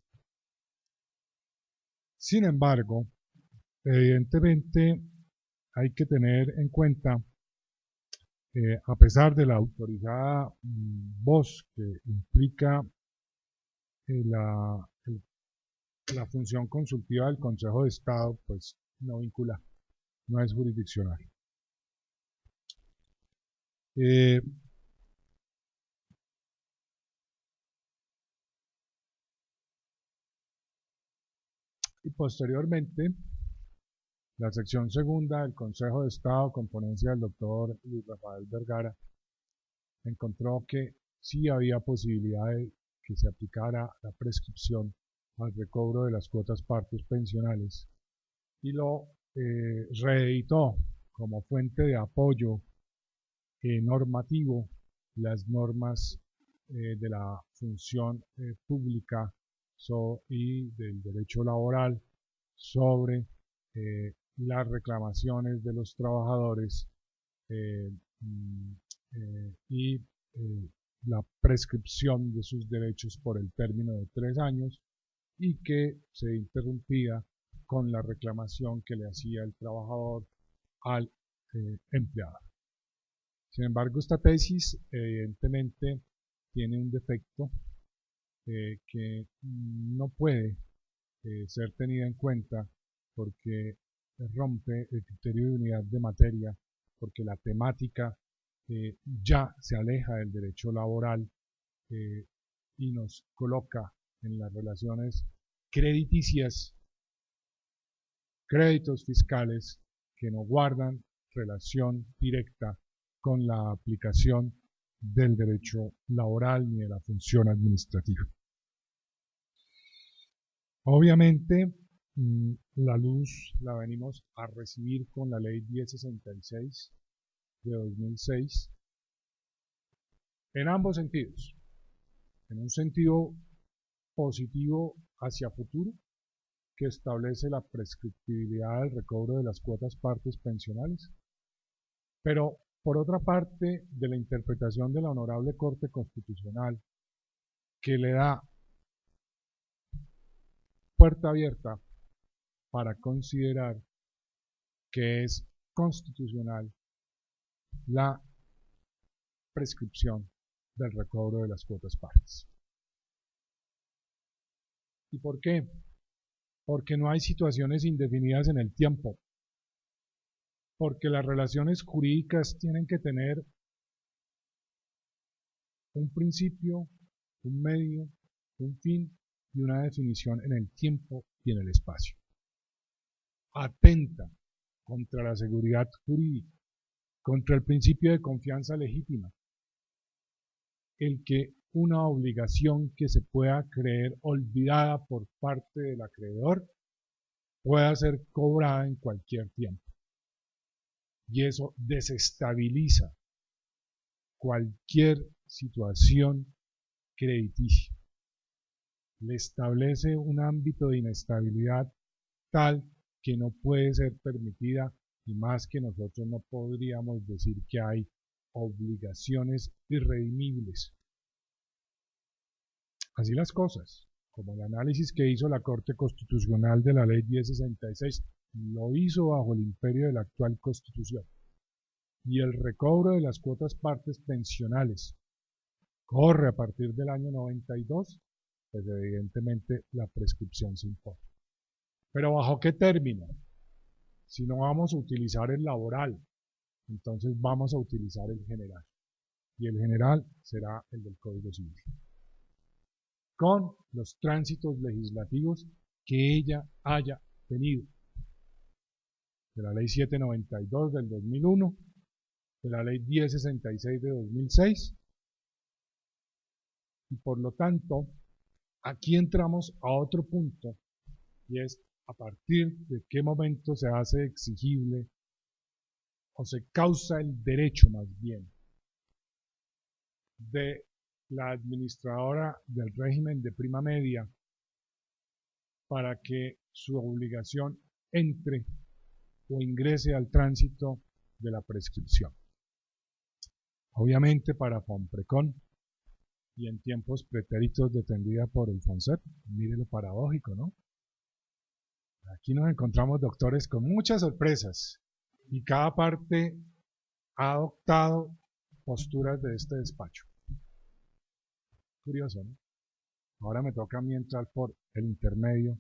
Sin embargo, evidentemente hay que tener en cuenta, a pesar de la autorizada voz que implica la función consultiva del Consejo de Estado, pues no vincula, no es jurisdiccional. Y posteriormente, la sección segunda del Consejo de Estado, con ponencia del doctor Luis Rafael Vergara, encontró que sí había posibilidad de que se aplicara la prescripción al recobro de las cuotas partes pensionales y lo reeditó como fuente de apoyo normativo las normas de la función pública y del derecho laboral sobre las reclamaciones de los trabajadores y la prescripción de sus derechos por el término de 3 años, y que se interrumpía con la reclamación que le hacía el trabajador al empleador. Sin embargo, esta tesis evidentemente tiene un defecto que no puede ser tenida en cuenta, porque rompe el criterio de unidad de materia, porque la temática ya se aleja del derecho laboral y nos coloca en las relaciones crediticias, créditos fiscales que no guardan relación directa con la aplicación del derecho laboral ni de la función administrativa. Obviamente, la luz la venimos a recibir con la ley 1066 de 2006 en ambos sentidos. En un sentido positivo hacia futuro, que establece la prescriptibilidad del recobro de las cuotas partes pensionales, pero por otra parte de la interpretación de la Honorable Corte Constitucional, que le da puerta abierta para considerar que es constitucional la prescripción del recobro de las cuotas partes. ¿Y por qué? Porque no hay situaciones indefinidas en el tiempo, porque las relaciones jurídicas tienen que tener un principio, un medio, un fin y una definición en el tiempo y en el espacio. Atenta contra la seguridad jurídica, contra el principio de confianza legítima, el que una obligación que se pueda creer olvidada por parte del acreedor pueda ser cobrada en cualquier tiempo. Y eso desestabiliza cualquier situación crediticia. Le establece un ámbito de inestabilidad tal que no puede ser permitida, y más que nosotros no podríamos decir que hay obligaciones irredimibles. Así las cosas, como el análisis que hizo la Corte Constitucional de la Ley 1066, lo hizo bajo el imperio de la actual Constitución. Y el recobro de las cuotas partes pensionales corre a partir del año 92, pues evidentemente la prescripción se impone. ¿Pero bajo qué término? Si no vamos a utilizar el laboral, entonces vamos a utilizar el general. Y el general será el del Código Civil, con los tránsitos legislativos que ella haya tenido. De la Ley 792 del 2001, de la Ley 1066 de 2006, y por lo tanto, aquí entramos a otro punto, y es a partir de qué momento se hace exigible o se causa el derecho más bien de la administradora del régimen de prima media para que su obligación entre o ingrese al tránsito de la prescripción. Obviamente para Fomprecon y en tiempos pretéritos defendida por el FONSEP, mire lo paradójico, ¿no? Aquí nos encontramos doctores con muchas sorpresas y cada parte ha adoptado posturas de este despacho. Curioso, ¿no? Ahora me toca a mí entrar por el intermedio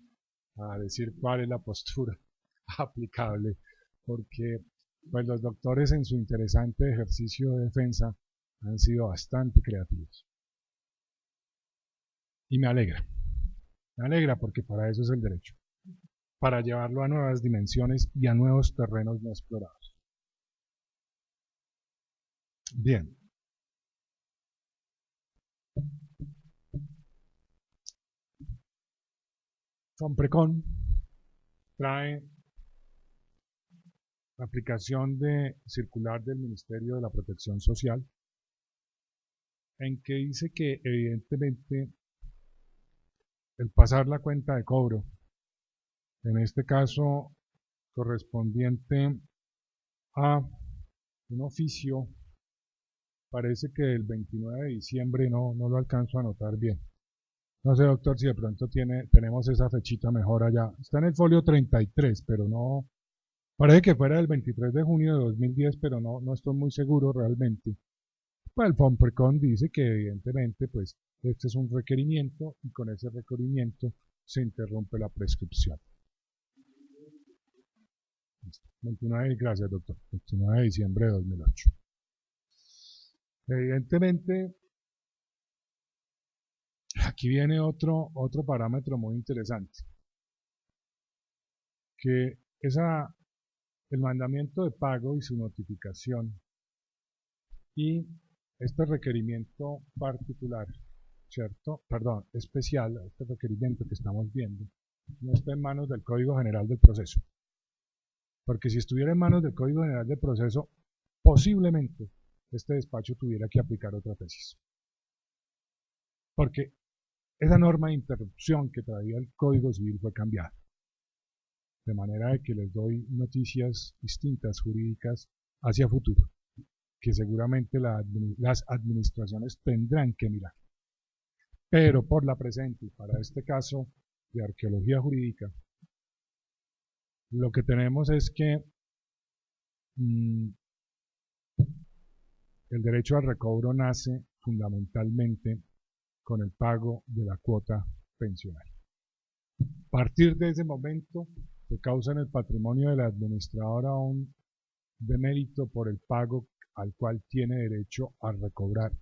a decir cuál es la postura aplicable, porque pues los doctores en su interesante ejercicio de defensa han sido bastante creativos. Y me alegra porque para eso es el derecho, para llevarlo a nuevas dimensiones y a nuevos terrenos no explorados. Bien. Fomprecon trae la aplicación de circular del Ministerio de la Protección Social, en que dice que evidentemente el pasar la cuenta de cobro, en este caso correspondiente a un oficio, parece que el 29 de diciembre, no lo alcanzo a anotar bien. No sé, doctor, si de pronto tenemos esa fechita mejor allá. Está en el folio 33, pero no, parece que fuera el 23 de junio de 2010, pero no estoy muy seguro realmente. Pues el Fomprecon dice que evidentemente pues este es un requerimiento y con ese requerimiento se interrumpe la prescripción. 29, gracias doctor, 29 de diciembre de 2008. Evidentemente, aquí viene otro parámetro muy interesante, que el mandamiento de pago y su notificación y este requerimiento particular, ¿cierto? Perdón, especial, este requerimiento que estamos viendo, no está en manos del Código General del Proceso. Porque si estuviera en manos del Código General del Proceso, posiblemente este despacho tuviera que aplicar otra tesis. Porque esa norma de interrupción que traía el Código Civil fue cambiada. De manera de que les doy noticias distintas jurídicas hacia futuro, que seguramente las administraciones tendrán que mirar. Pero por la presente, y para este caso de arqueología jurídica, lo que tenemos es que el derecho al recobro nace fundamentalmente con el pago de la cuota pensional. A partir de ese momento se causa en el patrimonio de la administradora un demérito por el pago al cual tiene derecho a recobrar,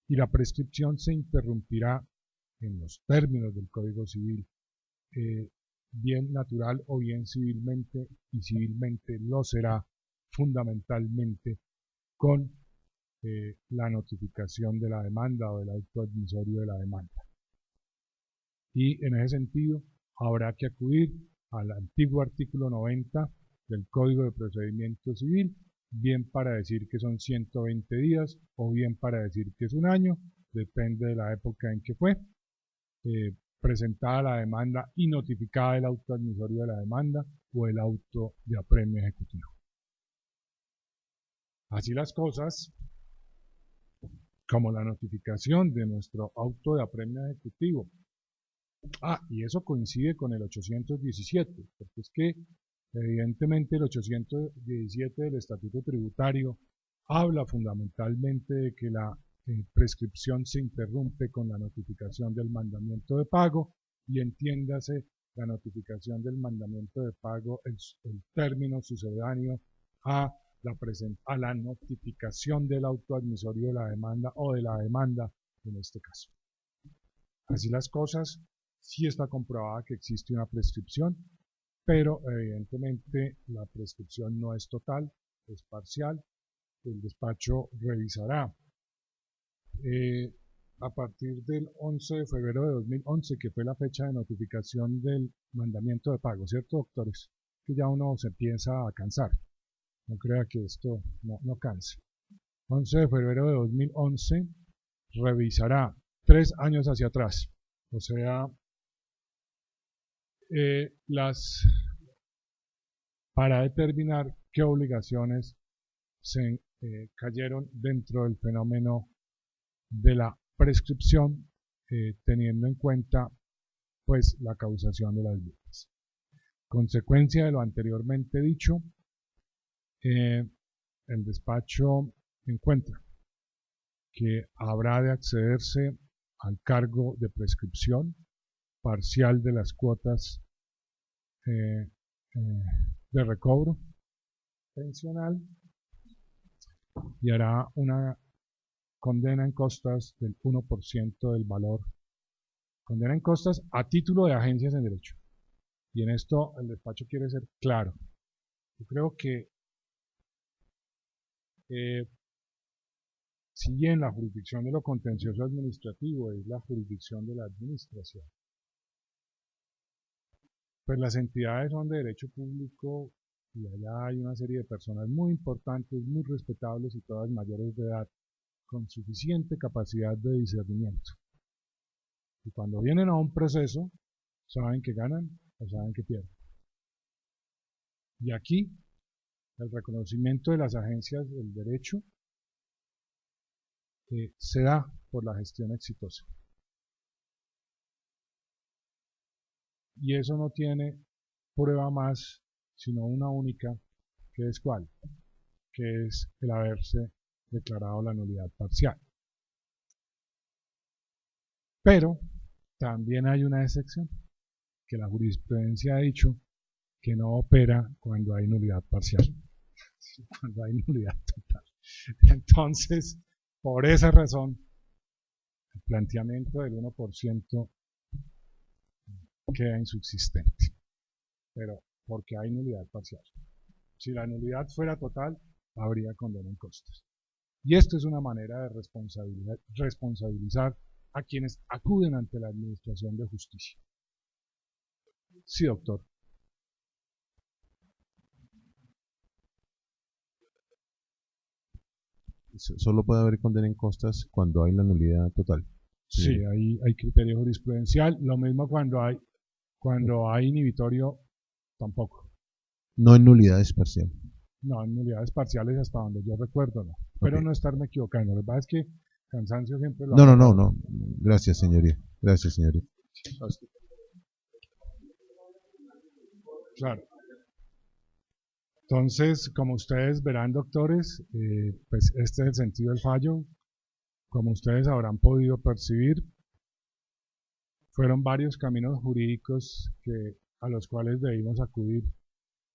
y la prescripción se interrumpirá en los términos del Código Civil bien natural o bien civilmente, y civilmente lo será fundamentalmente con la notificación de la demanda o del auto admisorio de la demanda. Y en ese sentido habrá que acudir al antiguo artículo 90 del Código de Procedimiento Civil, bien para decir que son 120 días o bien para decir que es un año, depende de la época en que fue presentada la demanda y notificada el auto admisorio de la demanda o el auto de apremio ejecutivo. Así las cosas, como la notificación de nuestro auto de apremio ejecutivo. Y eso coincide con el 817, porque es que evidentemente el 817 del Estatuto Tributario habla fundamentalmente de que la prescripción se interrumpe con la notificación del mandamiento de pago, y entiéndase la notificación del mandamiento de pago el término sucedáneo a la notificación del auto admisorio de la demanda o de la demanda en este caso. Así las cosas, sí está comprobada que existe una prescripción, pero evidentemente la prescripción no es total, es parcial. El despacho revisará a partir del 11 de febrero de 2011, que fue la fecha de notificación del mandamiento de pago, ¿cierto, doctores? Que ya uno se empieza a cansar, no crea que esto no canse. 11 de febrero de 2011 revisará 3 años hacia atrás, o sea, para determinar qué obligaciones se cayeron dentro del fenómeno de la prescripción, teniendo en cuenta pues la causación de las multas. Consecuencia de lo anteriormente dicho, el despacho encuentra que habrá de accederse al cargo de prescripción parcial de las cuotas de recobro pensional y hará una condena en costas del 1% del valor. Condena en costas a título de agencias en derecho. Y en esto el despacho quiere ser claro. Yo creo que si bien la jurisdicción de lo contencioso administrativo es la jurisdicción de la administración, pues las entidades son de derecho público y allá hay una serie de personas muy importantes, muy respetables y todas mayores de edad, con suficiente capacidad de discernimiento. Y cuando vienen a un proceso, saben que ganan o saben que pierden. Y aquí, el reconocimiento de las agencias del derecho se da por la gestión exitosa. Y eso no tiene prueba más, sino una única, que es ¿cuál? Que es el haberse declarado la nulidad parcial. Pero también hay una excepción, que la jurisprudencia ha dicho que no opera cuando hay nulidad parcial, cuando hay nulidad total. Entonces, por esa razón, el planteamiento del 1% queda insubsistente, pero porque hay nulidad parcial. Si la nulidad fuera total, habría condena en costas. Y esto es una manera de responsabilizar a quienes acuden ante la administración de justicia. Sí, doctor. Solo puede haber condena en costas cuando hay la nulidad total. Sí, hay criterio jurisprudencial. Lo mismo cuando hay inhibitorio, tampoco. No en nulidades parciales. No, en nulidades parciales hasta donde yo recuerdo, no. Pero Okay. no estarme equivocando. La verdad es que cansancio siempre lo No. Gracias, señoría. Gracias, señoría. Claro. Entonces, como ustedes verán, doctores, pues este es el sentido del fallo. Como ustedes habrán podido percibir, fueron varios caminos jurídicos a los cuales debimos acudir.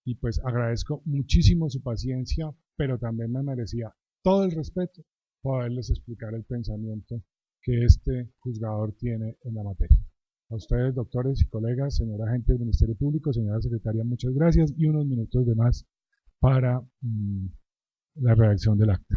Y pues agradezco muchísimo su paciencia, pero también me merecía todo el respeto poderles explicar el pensamiento que este juzgador tiene en la materia. A ustedes, doctores y colegas, señora agente del Ministerio Público, señora secretaria, muchas gracias y unos minutos de más para la redacción del acta.